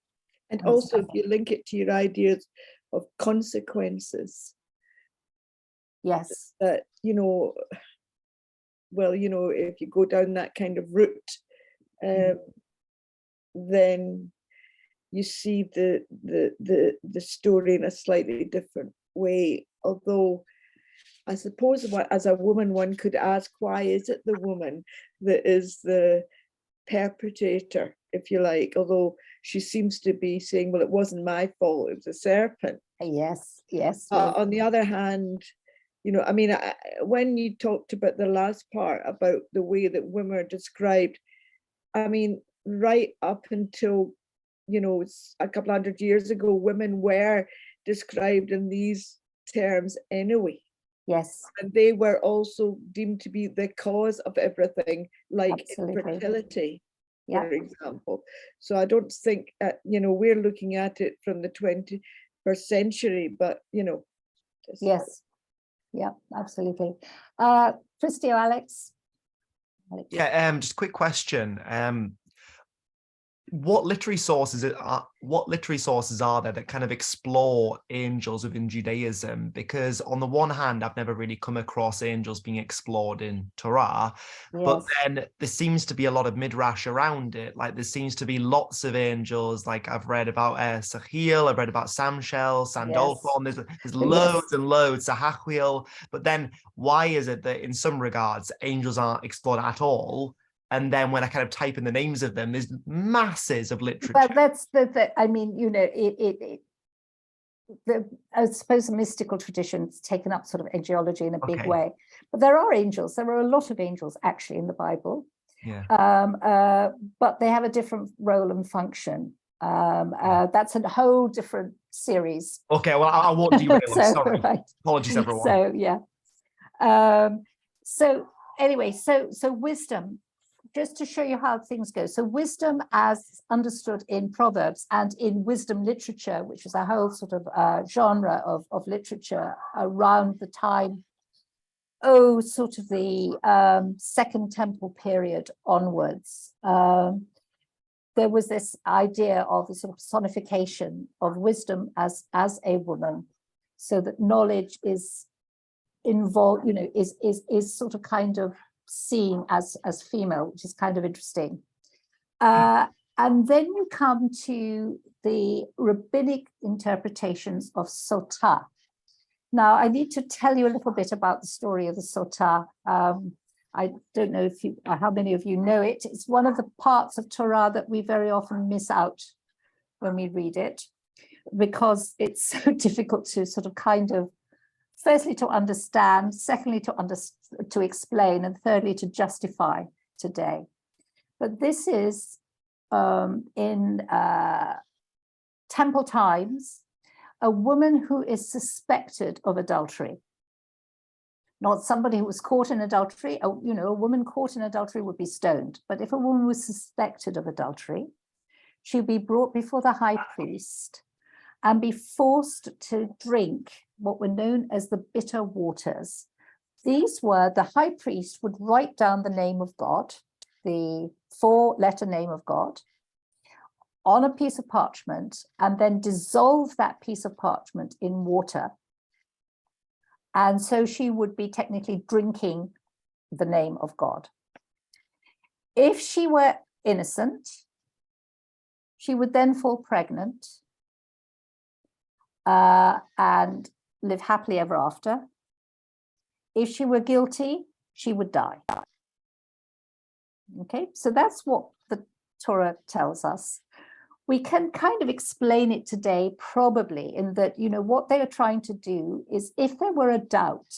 And also, if you link it to your ideas of consequences. Yes. That, you know, well, you know, if you go down that kind of route, then you see the story in a slightly different way. Although I suppose as a woman, one could ask, why is it the woman that is the perpetrator, if you like, although she seems to be saying, well, it wasn't my fault, it was a serpent. Yes, yes. On the other hand, you know, I mean, when you talked about the last part about the way that women are described, I mean, right up until, you know, a couple hundred years ago, women were described in these terms anyway. Yes. And they were also deemed to be the cause of everything, like infertility, for example. So I don't think, you know, we're looking at it from the 21st century, but, you know. Yes. Yeah, absolutely. Christy or Alex? Yeah, just a quick question. What literary sources are there that kind of explore angels within Judaism? Because on the one hand, I've never really come across angels being explored in Torah, but then there seems to be a lot of midrash around it. Like there seems to be lots of angels. Like I've read about Sachiel, I've read about Samshel, Sandalphon. There's loads and loads, Sahachiel. But then why is it that in some regards angels aren't explored at all? And then when I kind of type in the names of them, there's masses of literature. Well, that's I mean, you know, I suppose the mystical tradition's taken up sort of angelology in a big way. But there are angels. There are a lot of angels actually in the Bible. Yeah. But they have a different role and function. That's a whole different series. Okay, well, I won't derail. Sorry. Right. Apologies, everyone. So yeah. So anyway, so wisdom. just to show you how things go. So wisdom as understood in Proverbs and in wisdom literature, which is a whole sort of genre of literature around the time, sort of the Second Temple period onwards. There was this idea of the sort of personification of wisdom as a woman, so that knowledge is involved, you know, is sort of kind of seen as female, which is kind of interesting. And then you come to the rabbinic interpretations of sotah. Now, I need to tell you a little bit about the story of the sotah. I don't know if how many of you know it. It's one of the parts of Torah that we very often miss out when we read it, because it's so difficult to sort of kind of, firstly, to understand, secondly, to explain, and thirdly, to justify today. But this is in temple times, a woman who is suspected of adultery. Not somebody who was caught in adultery. A woman caught in adultery would be stoned. But if a woman was suspected of adultery, she would be brought before the high priest and be forced to drink what were known as the bitter waters. These were, the high priest would write down the name of God, the 4-letter name of God, on a piece of parchment, and then dissolve that piece of parchment in water. And so she would be technically drinking the name of God. If she were innocent, she would then fall pregnant and live happily ever after. If she were guilty, she would die. Okay, so that's what the Torah tells us. We can kind of explain it today, probably, in that, you know, what they are trying to do is, if there were a doubt,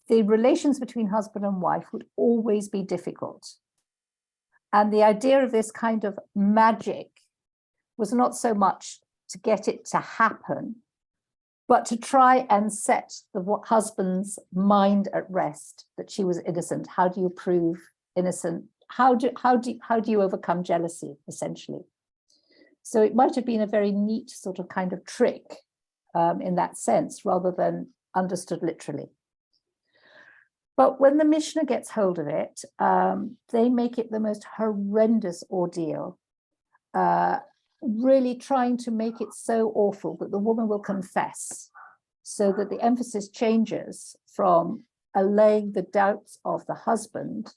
the relations between husband and wife would always be difficult. And the idea of this kind of magic was not so much to get it to happen, but to try and set the husband's mind at rest that she was innocent. How do you prove innocent? How do you overcome jealousy, essentially? So it might have been a very neat sort of kind of trick in that sense, rather than understood literally. But when the Mishnah gets hold of it, they make it the most horrendous ordeal, really trying to make it so awful that the woman will confess, so that the emphasis changes from allaying the doubts of the husband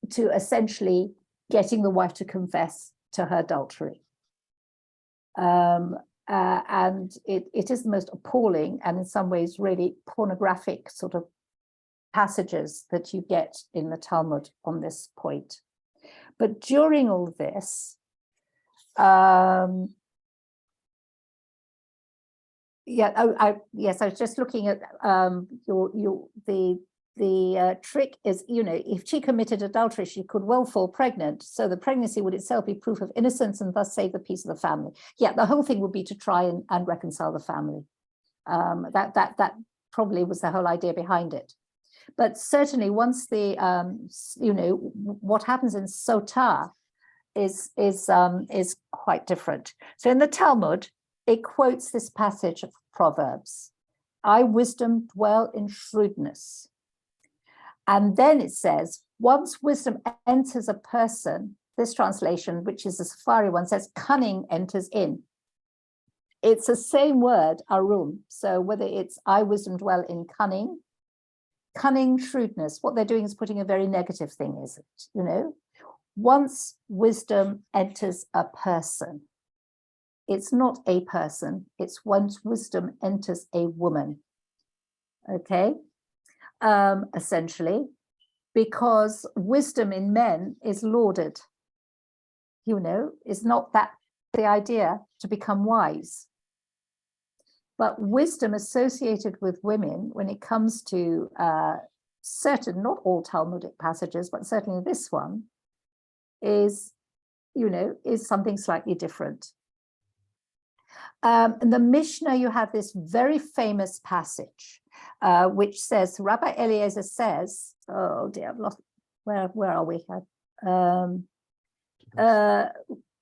to essentially getting the wife to confess to her adultery. And it is the most appalling and in some ways really pornographic sort of passages that you get in the Talmud on this point. But during all this, I was just looking at the trick is, you know, if she committed adultery, she could well fall pregnant. So the pregnancy would itself be proof of innocence and thus save the peace of the family. Yeah, the whole thing would be to try and reconcile the family. That probably was the whole idea behind it. But certainly once the, what happens in sotah is quite different. So in the Talmud, it quotes this passage of Proverbs, "I, wisdom, dwell in shrewdness." And then it says, once wisdom enters a person, this translation, which is the Safari one, says cunning enters in. It's the same word, arum. So whether it's I, wisdom, dwell in cunning, shrewdness, what they're doing is putting a very negative thing, is it? You know, once wisdom enters a person, it's not a person, it's once wisdom enters a woman. Okay. Essentially, because wisdom in men is lauded, you know, is not that the idea to become wise. But wisdom associated with women, when it comes to certain, not all Talmudic passages, but certainly this one, is, you know, is something slightly different. In the Mishnah, you have this very famous passage. which says, Rabbi Eliezer says, oh dear, I've lost, where are we?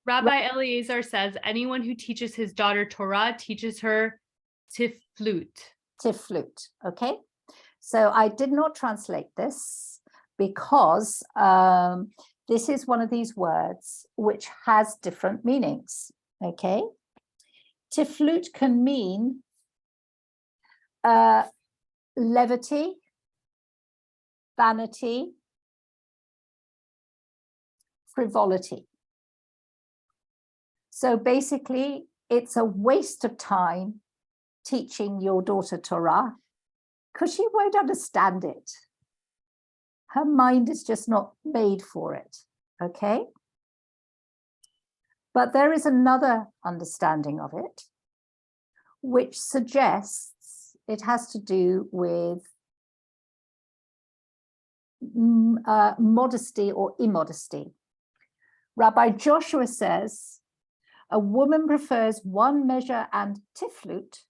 Rabbi Eliezer says, anyone who teaches his daughter Torah teaches her tiflut. Tiflut, okay? So I did not translate this because this is one of these words which has different meanings, okay? Tiflut can mean levity, vanity, frivolity. So basically, it's a waste of time teaching your daughter Torah because she won't understand it. Her mind is just not made for it, okay? But there is another understanding of it, which suggests it has to do with modesty or immodesty. Rabbi Joshua says, a woman prefers 1 measure and tiflut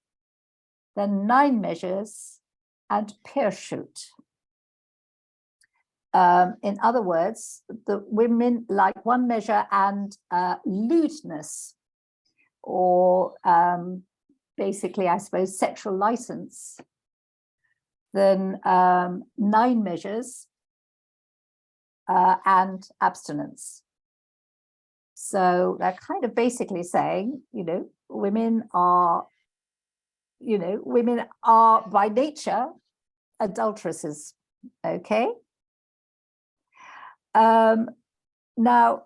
than 9 measures and pirshut. In other words, the women like 1 measure and lewdness, or basically, I suppose, sexual license, than 9 measures and abstinence. So they're kind of basically saying, women are by nature adulteresses, okay? Now,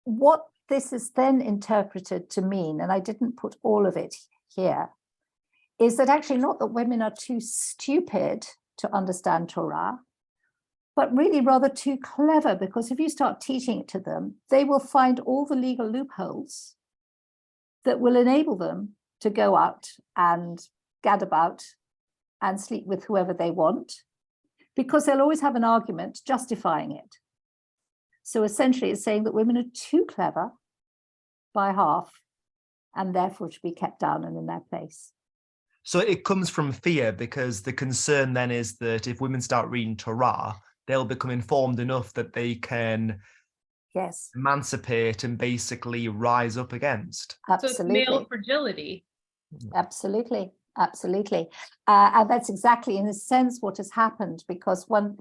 what this is then interpreted to mean, and I didn't put all of it here, is that actually not that women are too stupid to understand Torah, but really rather too clever, because if you start teaching it to them, they will find all the legal loopholes that will enable them to go out and gad about and sleep with whoever they want, because they'll always have an argument justifying it. So essentially it's saying that women are too clever by half and therefore should be kept down and in their place. So it comes from fear, because the concern then is that if women start reading Torah, they'll become informed enough that they can emancipate and basically rise up against. Absolutely. So it's male fragility. Absolutely. Absolutely. And that's exactly, in a sense, what has happened, because when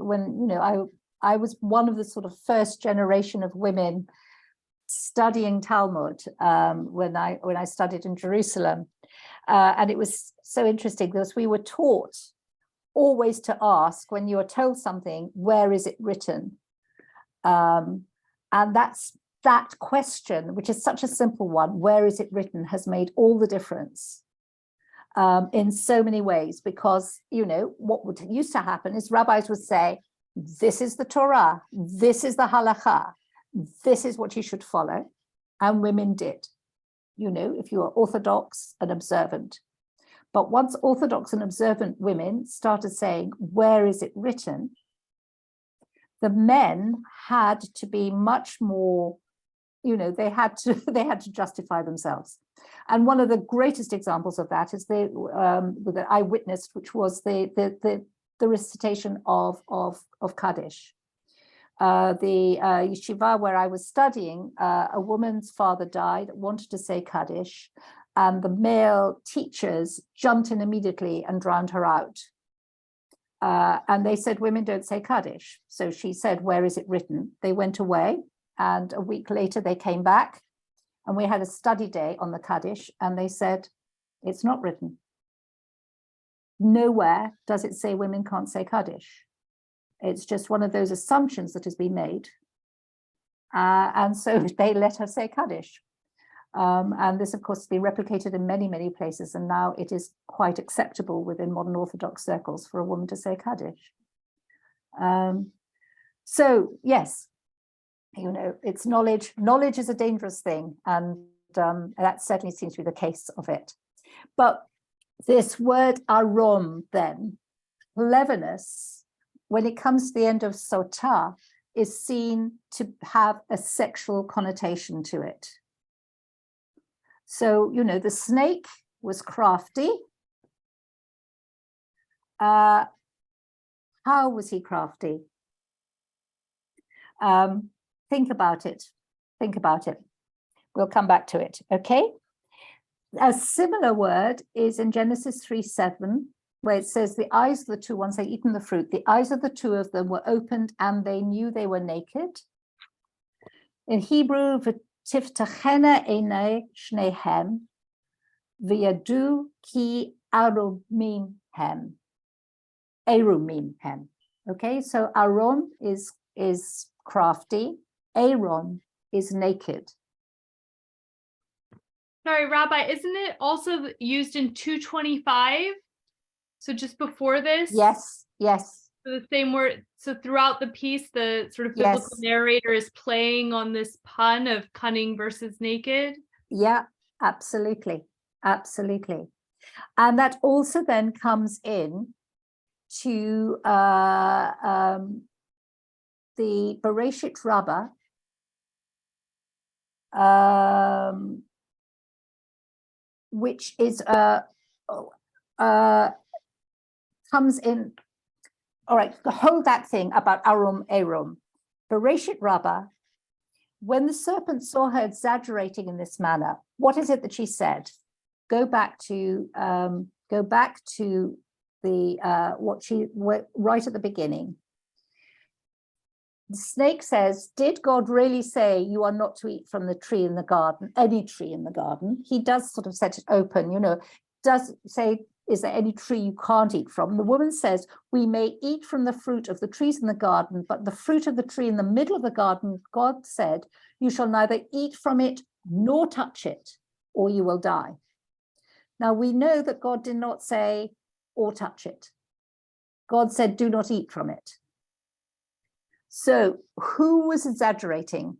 I was one of the sort of first generation of women studying Talmud when I studied in Jerusalem. And it was so interesting because we were taught always to ask, when you are told something, where is it written? And that question, which is such a simple one, where is it written, has made all the difference in so many ways, because, what used to happen is rabbis would say, this is the Torah, this is the halakha, this is what you should follow. And women did, if you are orthodox and observant. But once orthodox and observant women started saying, where is it written? The men had to be much more, they had to justify themselves. And one of the greatest examples of that is that I witnessed, which was the recitation of Kaddish. The yeshiva where I was studying, a woman's father died, wanted to say Kaddish, and the male teachers jumped in immediately and drowned her out. And they said, women don't say Kaddish. So she said, where is it written? They went away, and a week later they came back, and we had a study day on the Kaddish, and they said, it's not written. Nowhere does it say women can't say Kaddish. It's just one of those assumptions that has been made. And so they let her say Kaddish. And this, of course, has been replicated in many, many places. And now it is quite acceptable within modern Orthodox circles for a woman to say Kaddish. So, yes, it's knowledge. Knowledge is a dangerous thing. And that certainly seems to be the case of it. But this word arom, then, cleverness, when it comes to the end of sotah, is seen to have a sexual connotation to it. So, the snake was crafty, How was he crafty? Think about it. Think about it. We'll come back to it, okay? A similar word is in Genesis 3:7, where it says the eyes of the two, once they eaten the fruit, the eyes of the two of them were opened and they knew they were naked. In Hebrew, v'tiftachena einei shnehem, v'yadu ki arumim hem. Arumim hem. Okay, so Aaron is crafty, Aaron is naked. Sorry, Rabbi, isn't it also used in 225? So just before this? Yes, yes. So the same word. So throughout the piece, the sort of biblical narrator is playing on this pun of cunning versus naked. Yeah, absolutely. Absolutely. And that also then comes in to the Bereshit Rabbah, which is comes in. All right, hold that thing about Arum. Bereshit Rabbah, when the serpent saw her exaggerating in this manner, what is it that she said? Go back to the right at the beginning. The snake says, did God really say you are not to eat from the tree in the garden, any tree in the garden? He does sort of set it open, does say, is there any tree you can't eat from? The woman says, we may eat from the fruit of the trees in the garden, but the fruit of the tree in the middle of the garden, God said, you shall neither eat from it nor touch it, or you will die. Now we know that God did not say, or touch it. God said, do not eat from it. So who was exaggerating?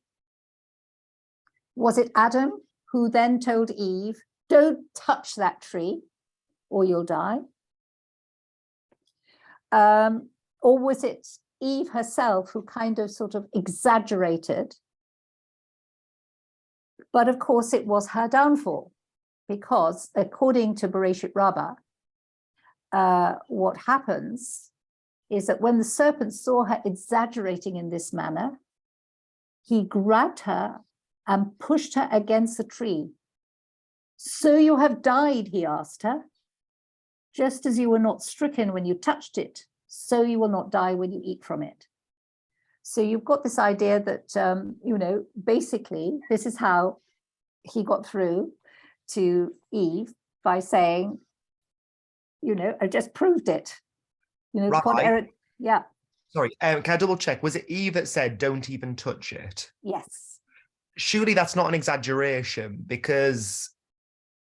Was it Adam, who then told Eve, don't touch that tree or you'll die? Or was it Eve herself who kind of sort of exaggerated? But of course it was her downfall, because according to Bereshit Rabbah, what happens is that when the serpent saw her exaggerating in this manner, he grabbed her and pushed her against the tree. So you have died, he asked her. Just as you were not stricken when you touched it, so you will not die when you eat from it. So you've got this idea that, basically this is how he got through to Eve by saying, I just proved it. Rabbi, yeah. Sorry, can I double check? Was it Eve that said, don't even touch it? Yes. Surely that's not an exaggeration, because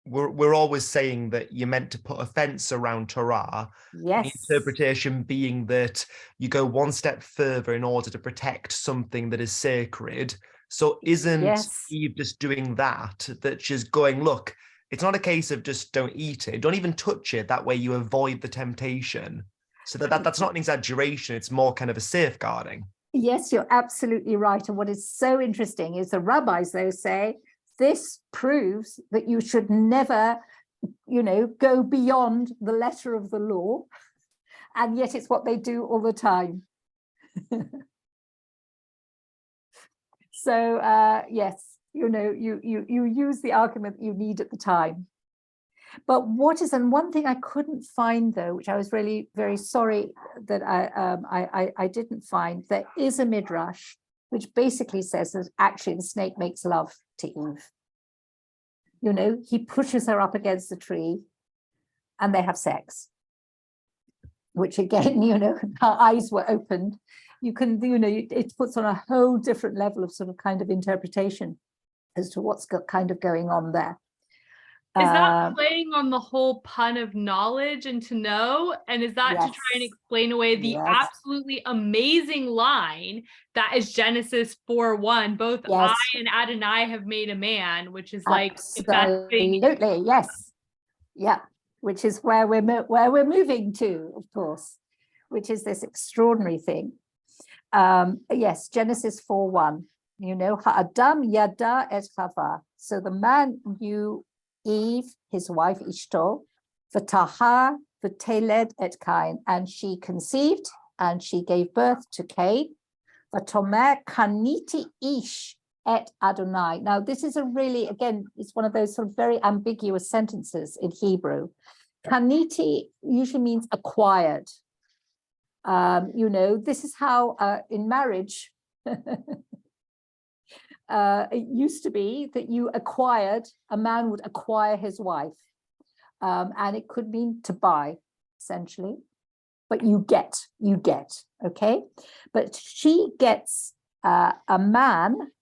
we're always saying that you're meant to put a fence around Torah. Yes. The interpretation being that you go one step further in order to protect something that is sacred. So isn't Eve just doing that she's going, look, it's not a case of just don't eat it, don't even touch it, that way you avoid the temptation. So that's not an exaggeration, it's more kind of a safeguarding. Yes, you're absolutely right. And what is so interesting is the rabbis, though, say this proves that you should never, go beyond the letter of the law. And yet it's what they do all the time. So, yes, you use the argument you need at the time. But and one thing I couldn't find, though, which I was really very sorry that I didn't find, there is a midrash which basically says that actually the snake makes love to Eve. He pushes her up against the tree and they have sex, which again, her eyes were opened. You can, it puts on a whole different level of sort of kind of interpretation as to what's kind of going on there. Is that playing on the whole pun of knowledge and to know? And is that to try and explain away the absolutely amazing line that is Genesis 4:1? Both I and Adonai have made a man, which is like the best thing. Absolutely, yes. Yeah, which is where we're moving to, of course, which is this extraordinary thing. Yes, Genesis 4:1. Ha'adam yada et chava. So the man knew Eve, his wife Ishto, v'taha v'teled et Cain, and she conceived and she gave birth to Cain. V'tomer kaniti ish et Adonai. Now, this is a really, again, it's one of those sort of very ambiguous sentences in Hebrew. Kaniti usually means acquired. This is how in marriage, it used to be that a man would acquire his wife. And it could mean to buy, essentially. But you get, okay? But she gets a man,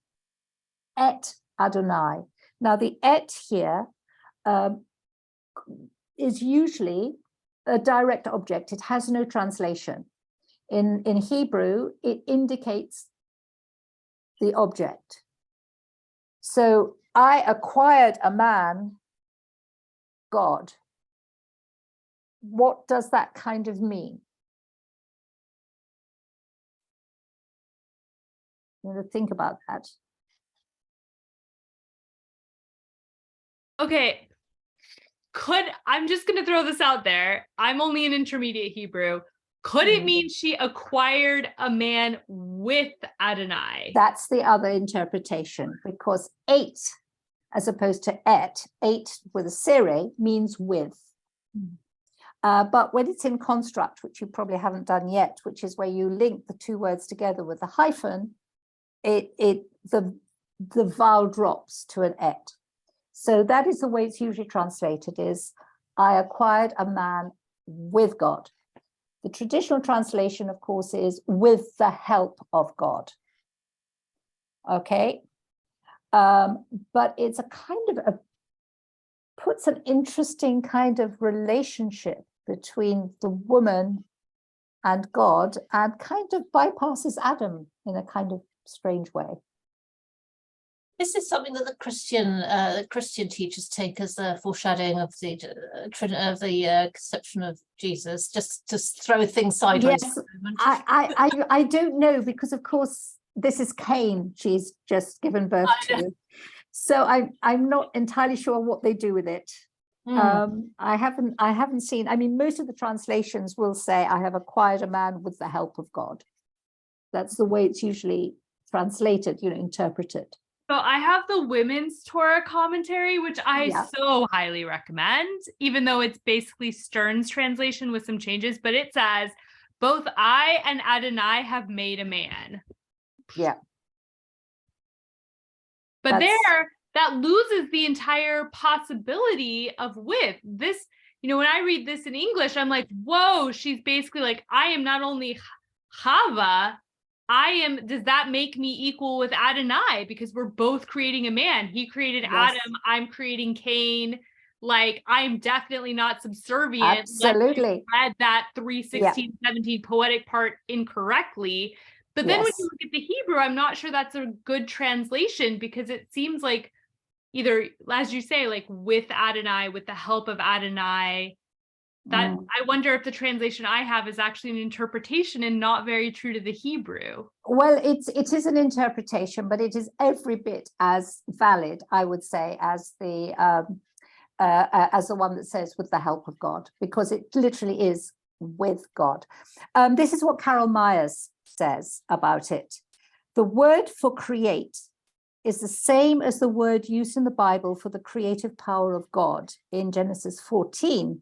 et Adonai. Now, the et here is usually a direct object. It has no translation. In Hebrew, it indicates the object. So I acquired a man, God. What does that kind of mean? You know, think about that. Okay. I'm just going to throw this out there. I'm only an intermediate Hebrew. Could it mean she acquired a man with Adonai? That's the other interpretation, because eight, as opposed to et, eight with a sere means with. But when it's in construct, which you probably haven't done yet, which is where you link the two words together with a hyphen, the vowel drops to an et. So that is the way it's usually translated, is I acquired a man with God. The traditional translation, of course, is with the help of God. Okay. But it's a kind of puts an interesting kind of relationship between the woman and God, and kind of bypasses Adam in a kind of strange way. This is something that the Christian teachers take as a foreshadowing of the conception of Jesus. Just to throw things sideways. Yes, I don't know, because of course this is Cain she's just given birth to, so I'm not entirely sure what they do with it. I haven't seen. I mean, most of the translations will say, "I have acquired a man with the help of God." That's the way it's usually translated, interpreted. So I have the Women's Torah commentary, which I so highly recommend, even though it's basically Stern's translation with some changes, but it says, both I and Adonai have made a man. Yeah. But that loses the entire possibility of with. This, when I read this in English, I'm like, whoa, she's basically like, I am not only Chava, does that make me equal with Adonai? Because we're both creating a man. He created Adam, I'm creating Cain. Like, I'm definitely not subservient. Absolutely. I read that 3:16:17 poetic part incorrectly. But then when you look at the Hebrew, I'm not sure that's a good translation, because it seems like either, as you say, like with Adonai, with the help of Adonai, that I wonder if the translation I have is actually an interpretation and not very true to the Hebrew. Well, it is an interpretation, but it is every bit as valid, I would say, as the one that says with the help of God, because it literally is with God. This is what Carol Myers says about it. The word for create is the same as the word used in the Bible for the creative power of God in Genesis 14.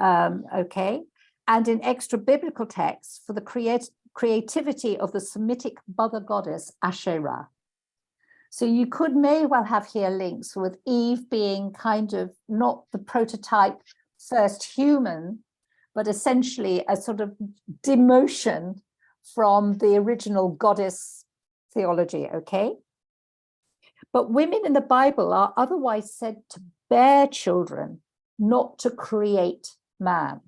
Okay, and in extra biblical texts for the creativity of the Semitic mother goddess Asherah. So you may well have here links with Eve being kind of not the prototype first human, but essentially a sort of demotion from the original goddess theology. Okay, but women in the Bible are otherwise said to bear children, not to create man.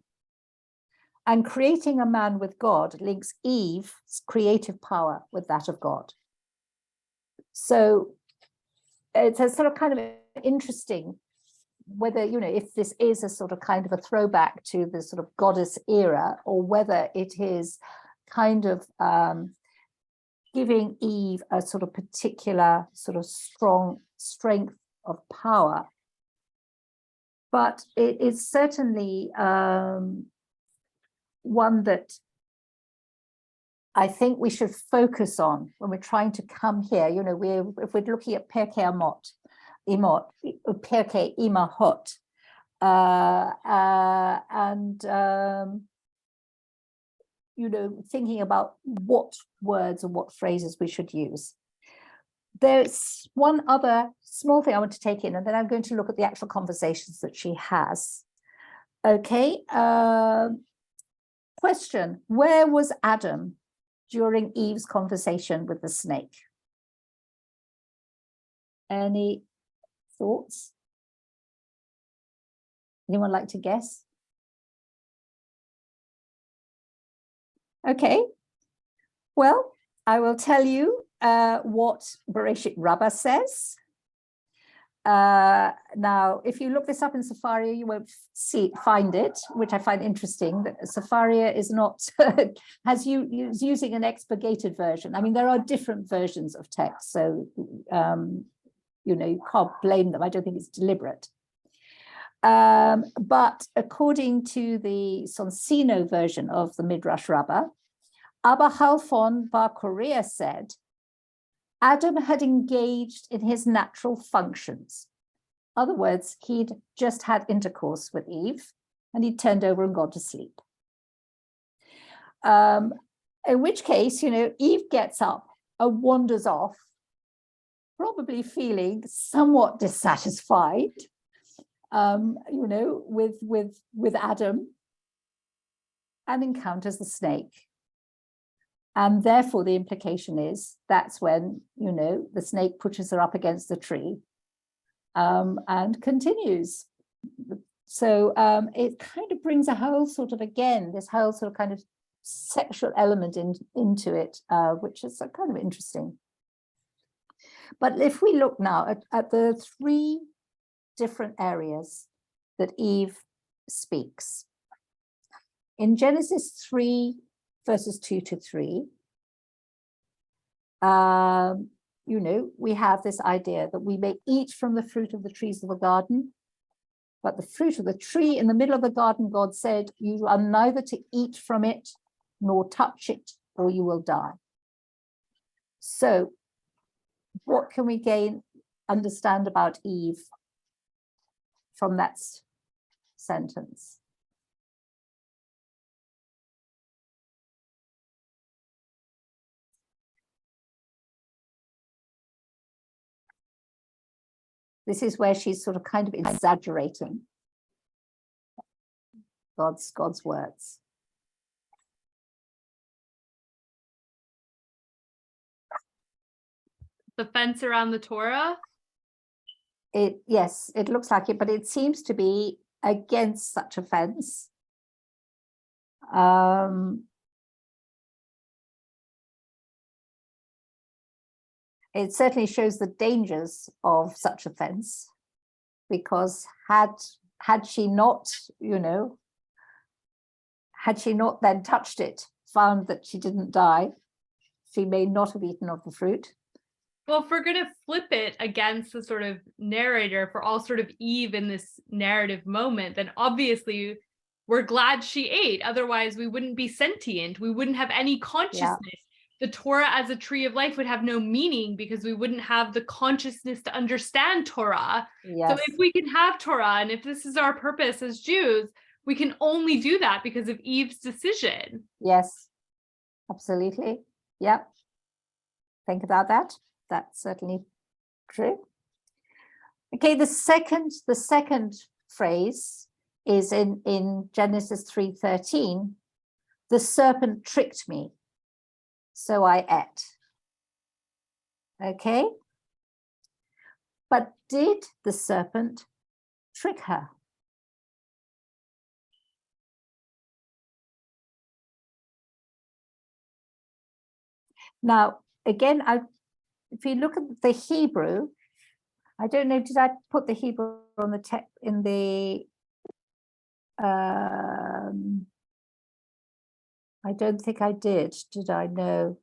And creating a man with God links Eve's creative power with that of God. So it's a sort of kind of interesting whether, if this is a sort of kind of a throwback to the sort of goddess era, or whether it is kind of giving Eve a sort of particular sort of strong strength of power but it is certainly one that I think we should focus on when we're trying to come here. You know, if we're looking at Pirkei Imahot, and you know, thinking about what words and what phrases we should use. There's one other small thing I want to take in, and then I'm going to look at the actual conversations that she has. Okay. Question: where was Adam during Eve's conversation with the snake? Any thoughts? Anyone like to guess? Okay, well, I will tell you what Bereshit Rabbah says. Now, if you look this up in Safaria, you won't find it, which I find interesting. That Safaria is not is using an expurgated version. I mean, there are different versions of text, so you know, you can't blame them. I don't think it's deliberate. But according to the Sonsino version of the Midrash Rabbah, Abba Halfon Bar Korea said, Adam had engaged in his natural functions. In other words, he'd just had intercourse with Eve and he turned over and gone to sleep. In which case, you know, Eve gets up and wanders off, probably feeling somewhat dissatisfied, you know, with Adam, and encounters the snake. And therefore, the implication is that's when, you know, the snake pushes her up against the tree and continues. So it kind of brings a whole sort of, again, this whole sort of kind of sexual element into it, which is kind of interesting. But if we look now at the three different areas that Eve speaks. In Genesis 3, verses 2 to 3, you know, we have this idea that we may eat from the fruit of the trees of the garden, but the fruit of the tree in the middle of the garden, God said, you are neither to eat from it nor touch it, or you will die. So what can we understand about Eve from that sentence? This is where she's sort of kind of exaggerating God's words. The fence around the Torah? Yes, it looks like it, but it seems to be against such a fence. It certainly shows the dangers of such a fence, because had she not, you know, had she not then touched it, found that she didn't die, she may not have eaten of the fruit. Well, if we're going to flip it against the sort of narrator, for all sort of Eve in this narrative moment, then obviously we're glad she ate. Otherwise, we wouldn't be sentient. We wouldn't have any consciousness. Yeah. The Torah as a tree of life would have no meaning because we wouldn't have the consciousness to understand Torah. Yes. So if we can have Torah, and if this is our purpose as Jews, we can only do that because of Eve's decision. Yes, absolutely. Yep. Think about that. That's certainly true. Okay, the second phrase is in Genesis 3:13. The serpent tricked me, so I ate. Okay. But did the serpent trick her? Now, again, if you look at the Hebrew, I don't know, did I put the Hebrew on the text in the, I don't think I did I? No.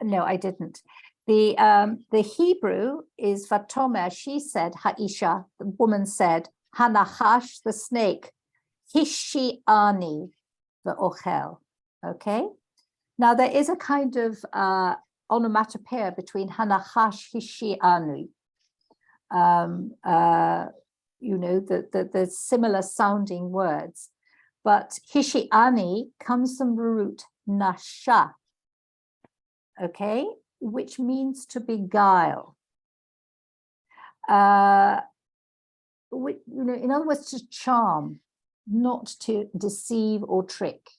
No, I didn't. The Hebrew is Vatomer. She said, Haisha, the woman said, Hanachash, the snake, Hishiani, the ochel. Okay. Now there is a kind of onomatopoeia between Hanachash, Hishiani. You know, the similar sounding words, but Hishiani comes from the root nasha, okay, which means to beguile. You know, in other words, to charm, not to deceive or trick.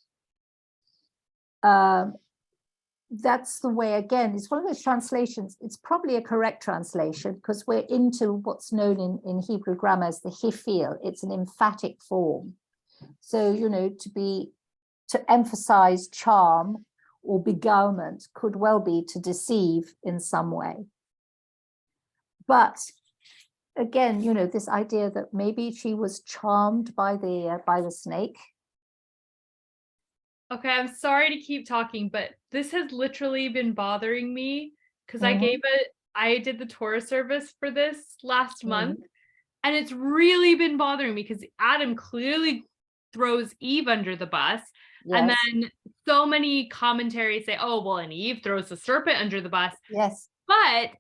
That's the way, again, it's one of those translations. It's probably a correct translation because we're into what's known in Hebrew grammar as the hifil. It's an emphatic form. So, you know, to emphasize charm or beguilement could well be to deceive in some way. But again, you know, this idea that maybe she was charmed by the snake. Okay, I'm sorry to keep talking, but this has literally been bothering me because I did the Torah service for this last month, and it's really been bothering me because Adam clearly throws Eve under the bus. Yes. And then so many commentaries say, oh, well, and Eve throws the serpent under the bus. Yes. But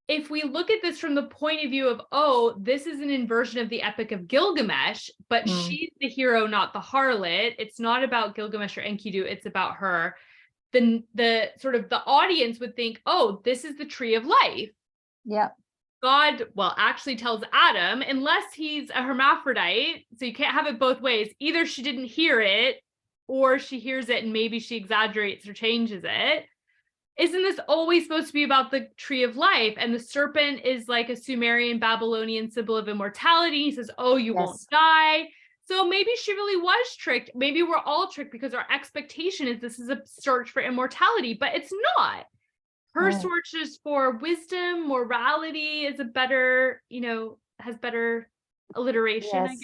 if we look at this from the point of view of, oh, this is an inversion of the Epic of Gilgamesh, but she's the hero, not the harlot. It's not about Gilgamesh or Enkidu, it's about her. Then the sort of the audience would think, oh, this is the tree of life. Yeah. God, well, actually tells Adam, unless he's a hermaphrodite, so you can't have it both ways. Either she didn't hear it, or she hears it and maybe she exaggerates or changes it. Isn't this always supposed to be about the tree of life? And the serpent is like a Sumerian Babylonian symbol of immortality. He says, oh, you won't die. So maybe she really was tricked. Maybe we're all tricked because our expectation is this is a search for immortality, but it's not. Her search is for wisdom, morality is a better, you know, has better alliteration, I guess.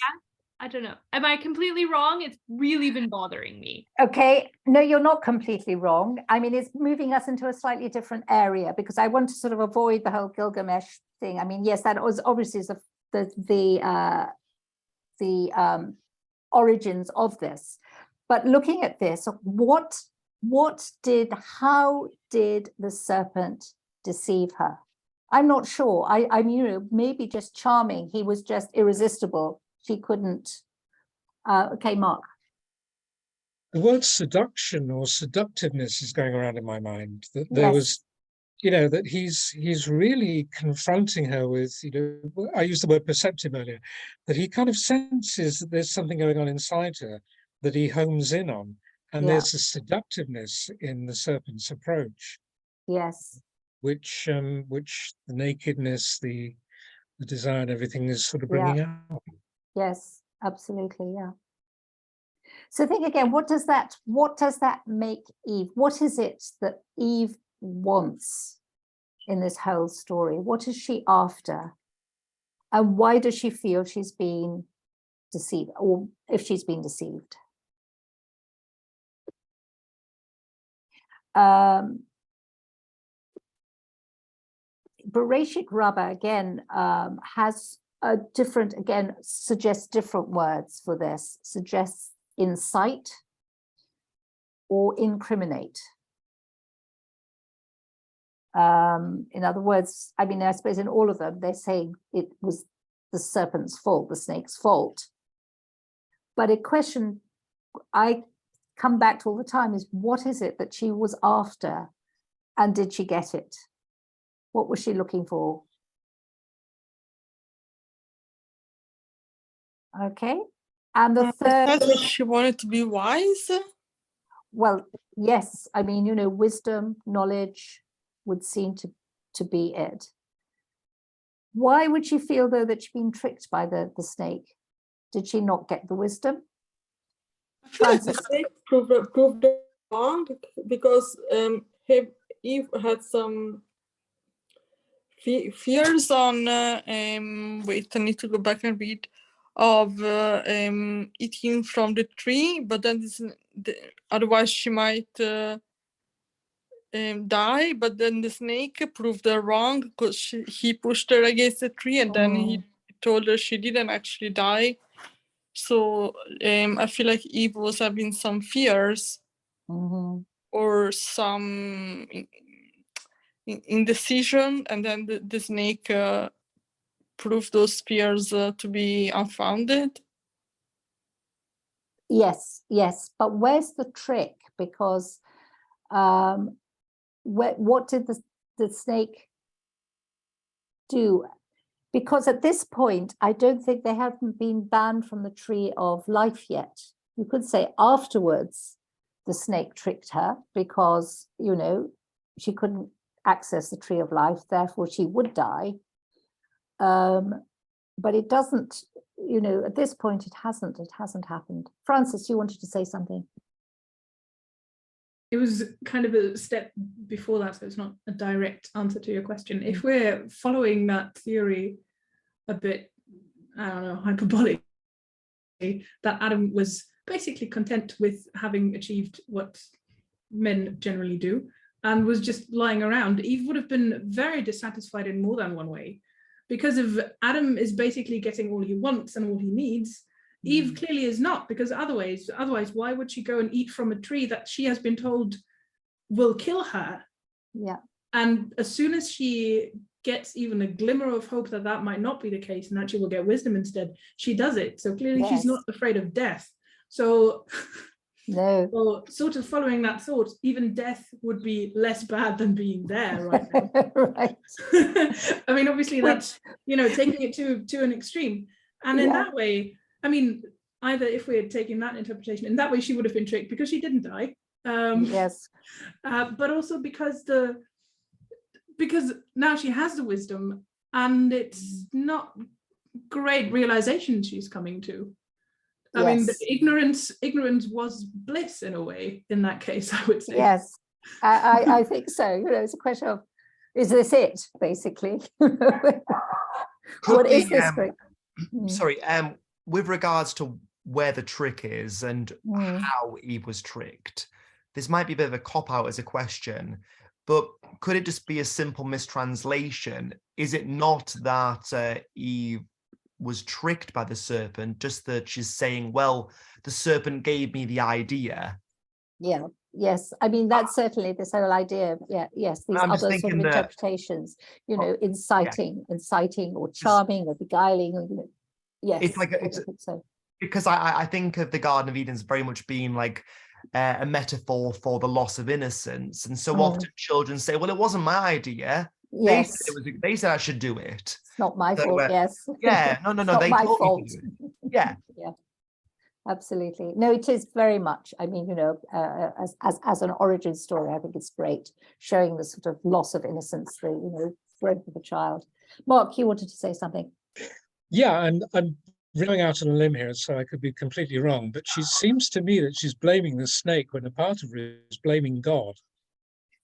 I don't know. Am I completely wrong? It's really been bothering me. Okay, no, you're not completely wrong. I mean, it's moving us into a slightly different area because I want to sort of avoid the whole Gilgamesh thing. I mean, yes, that was obviously the origins of this. But looking at this, how did the serpent deceive her? I'm not sure. I mean, you know, maybe just charming. He was just irresistible. She couldn't. Okay, Mark. The word seduction or seductiveness is going around in my mind. That there was, you know, that he's really confronting her with, you know, I used the word perceptive earlier, that he kind of senses that there's something going on inside her that he homes in on. And there's a seductiveness in the serpent's approach. Yes. Which the nakedness, the desire and everything is sort of bringing out. Yes, absolutely, yeah. So think again, what does that make Eve? What is it that Eve wants in this whole story? What is she after? And why does she feel she's being deceived, or if she's been deceived? Bereshit Rabbah again has a different, again, suggests different words for this, suggests incite or incriminate. In other words, I mean, I suppose in all of them, they're saying it was the serpent's fault, the snake's fault. But a question I come back to all the time is, what is it that she was after, and did she get it? What was she looking for? Okay. And the third, she wanted to be wise. Well, yes, I mean, you know, wisdom, knowledge would seem to be it. Why would she feel though that she'd been tricked by the snake? Did she not get the wisdom? The snake proved wrong because Eve had some fears on wait, I need to go back and read, of eating from the tree, but then otherwise she might die, but then the snake proved her wrong because he pushed her against the tree, and then he told her she didn't actually die. So I feel like Eve was having some fears or some indecision, and then the snake proved those fears to be unfounded. Yes, yes, but where's the trick? Because what did the snake do? Because at this point, I don't think they haven't been banned from the tree of life yet. You could say afterwards, the snake tricked her because, you know, she couldn't access the tree of life, therefore she would die. But it doesn't, you know, at this point, it hasn't happened. Francis, you wanted to say something? It was kind of a step before that, so it's not a direct answer to your question. If we're following that theory a bit, I don't know, hyperbolic, that Adam was basically content with having achieved what men generally do and was just lying around, Eve would have been very dissatisfied in more than one way. Because if Adam is basically getting all he wants and all he needs, Eve clearly is not, because otherwise, why would she go and eat from a tree that she has been told will kill her? Yeah. And as soon as she gets even a glimmer of hope that that might not be the case and that she will get wisdom instead, she does it. So clearly she's not afraid of death. So, no. So sort of following that thought, even death would be less bad than being there right now. Right. I mean, obviously that's, you know, taking it to an extreme. And in that way, I mean, either if we had taken that interpretation, in that way she would have been tricked because she didn't die. Yes. But also because now she has the wisdom and it's not great realization she's coming to. I mean, ignorance was bliss in a way, in that case, I would say. Yes, I think so. You know, it's a question of, is this it, basically? What is this trick? Sorry, with regards to where the trick is and how Eve was tricked, this might be a bit of a cop-out as a question, but could it just be a simple mistranslation? Is it not that Eve was tricked by the serpent, just that she's saying, well, the serpent gave me the idea? Yeah, yes. I mean, that's certainly this whole idea. Yeah, yes, these other sort of interpretations, you know, inciting or charming or beguiling, or, you know, yes. It's like, because I think of the Garden of Eden as very much being like a metaphor for the loss of innocence. And so often children say, well, it wasn't my idea. Yes. They said I should do it. It's not my fault, yes. Yeah, no, not they my told fault. me to do it. Yeah. Yeah, absolutely. No, it is very much, I mean, you know, as an origin story, I think it's great, showing the sort of loss of innocence, the, you know, growth of a child. Mark, you wanted to say something? Yeah, and I'm running out on a limb here, so I could be completely wrong, but she seems to me that she's blaming the snake when a part of her is blaming God.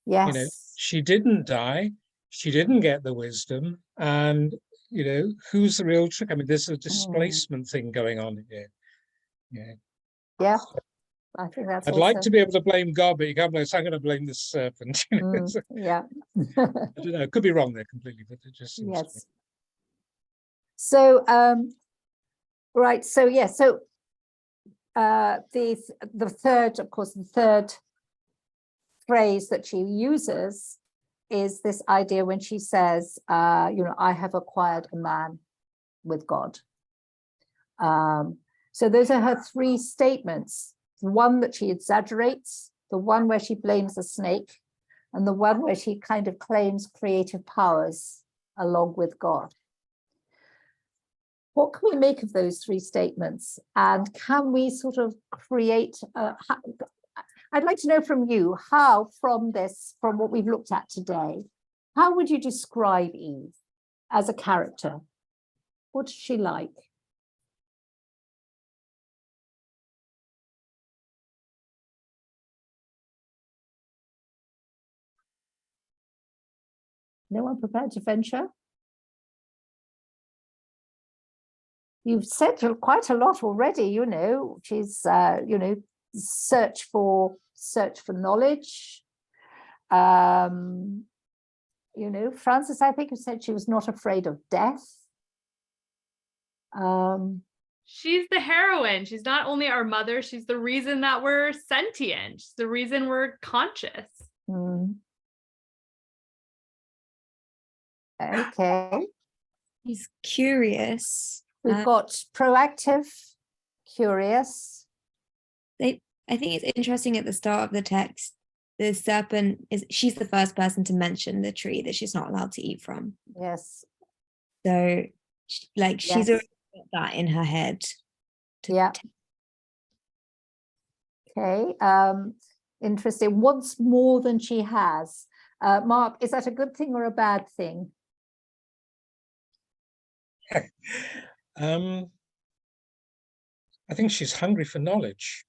Yes. You know, she didn't die, she didn't get the wisdom, and, you know, who's the real trick? I mean, there's a displacement thing going on here. Yeah, I think that's I'd like to be able to blame God, but you can't blame, so I'm going to blame the serpent. You know? Yeah. I don't know, could be wrong there completely, but it just seems to me. So, right, so yeah, so the third, of course, the third phrase that she uses is this idea when she says, you know, I have acquired a man with God. So those are her three statements. The one that she exaggerates, the one where she blames the snake, and the one where she kind of claims creative powers along with God. What can we make of those three statements? And can we sort of create, I'd like to know from you, how from what we've looked at today, how would you describe Eve as a character? What is she like? No one prepared to venture? You've said quite a lot already, you know, she's, you know, search for knowledge. You know, Frances, I think, said she was not afraid of death. She's the heroine. She's not only our mother, she's the reason that we're sentient. She's the reason we're conscious. Okay. He's curious. We've got proactive, curious. I think it's interesting at the start of the text, the serpent she's the first person to mention the tree that she's not allowed to eat from. Yes. So she's already got that in her head. Yeah. Okay. Interesting. Wants more than she has. Mark, is that a good thing or a bad thing? I think she's hungry for knowledge.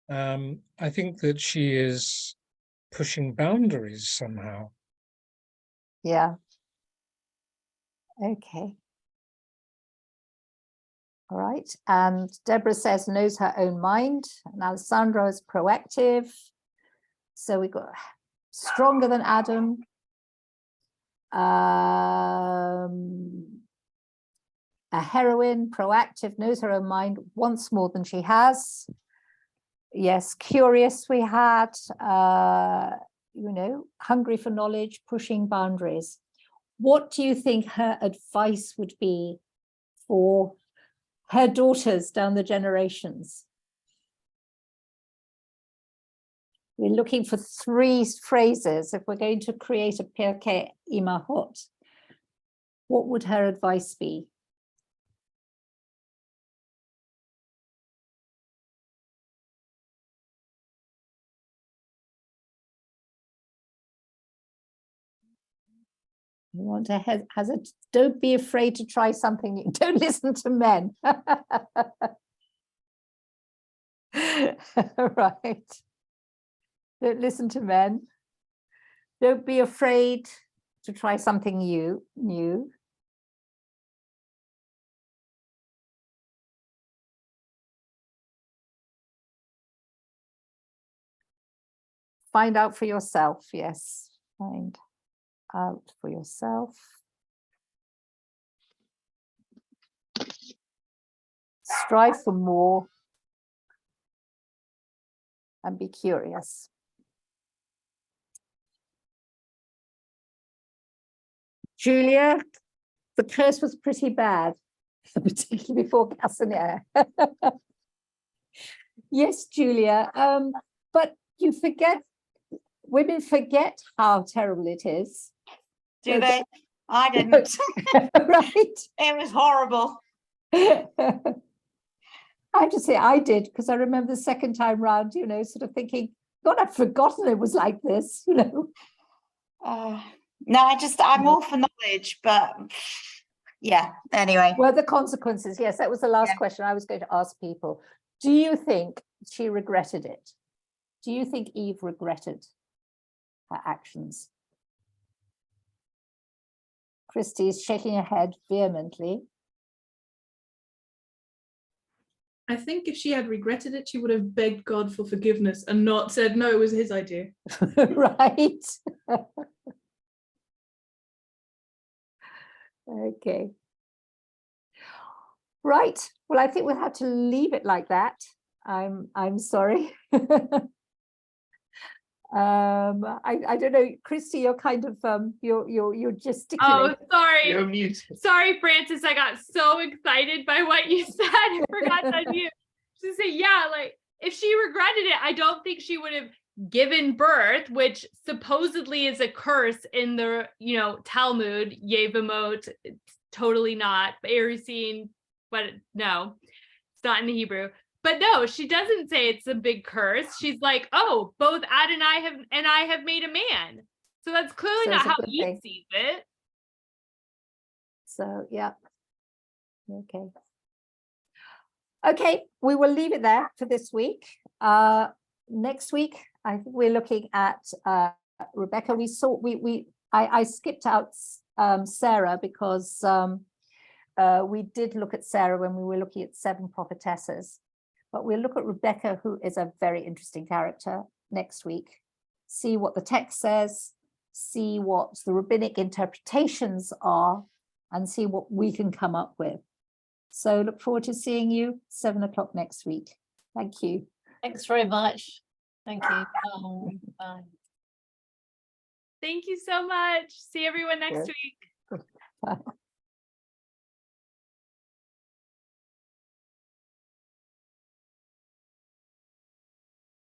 I think that she is pushing boundaries somehow. Yeah. Okay. All right. And Deborah says knows her own mind. And Alessandro is proactive. So we got stronger than Adam. A heroine, proactive, knows her own mind, wants more than she has. Yes, curious we had, you know, hungry for knowledge, pushing boundaries. What do you think her advice would be for her daughters down the generations? We're looking for 3 phrases if we're going to create a Pirkei Imahot. What would her advice be? You want to hazard, don't be afraid to try something new. Don't listen to men. Right. Don't listen to men. Don't be afraid to try something new. Find out for yourself. Yes. Find out for yourself. Strive for more and be curious. Julia, the curse was pretty bad, particularly before Casimir. Yes, Julia, but you forget, women forget how terrible it is. Do they? I didn't. Right. It was horrible. I have to say I did, because I remember the second time round, you know, sort of thinking, God, I'd forgotten it was like this, you know. No, I'm all for knowledge, but yeah, anyway. Well, the consequences, yes, that was the last question I was going to ask people. Do you think she regretted it? Do you think Eve regretted her actions? Christy is shaking her head vehemently. I think if she had regretted it, she would have begged God for forgiveness and not said, no, it was his idea. Right. Okay. Right. Well, I think we'll have to leave it like that. I'm sorry. I don't know, Christy, you're kind of you're gesticulating. Oh, sorry. You're mute. Sorry, Francis. I got so excited by what you said. I forgot to unmute. To say, yeah, like if she regretted it, I don't think she would have given birth, which supposedly is a curse in the, you know, Talmud, Yevamot. It's totally not. Erusin, but no, it's not in the Hebrew. But no, she doesn't say it's a big curse. She's like, oh, both Ad and I have made a man. So that's clearly So not it's a how good Eve thing. sees it. So yeah. Okay. Okay, we will leave it there for this week. Next week, I think we're looking at Rebecca. I skipped out Sarah because we did look at Sarah when we were looking at 7 prophetesses, but we'll look at Rebecca, who is a very interesting character, next week. see what the text says, see what the rabbinic interpretations are, and see what we can come up with. So look forward to seeing you 7 o'clock next week. Thank you. Thanks very much. Thank you. Bye. Thank you so much. See everyone next week. Bye.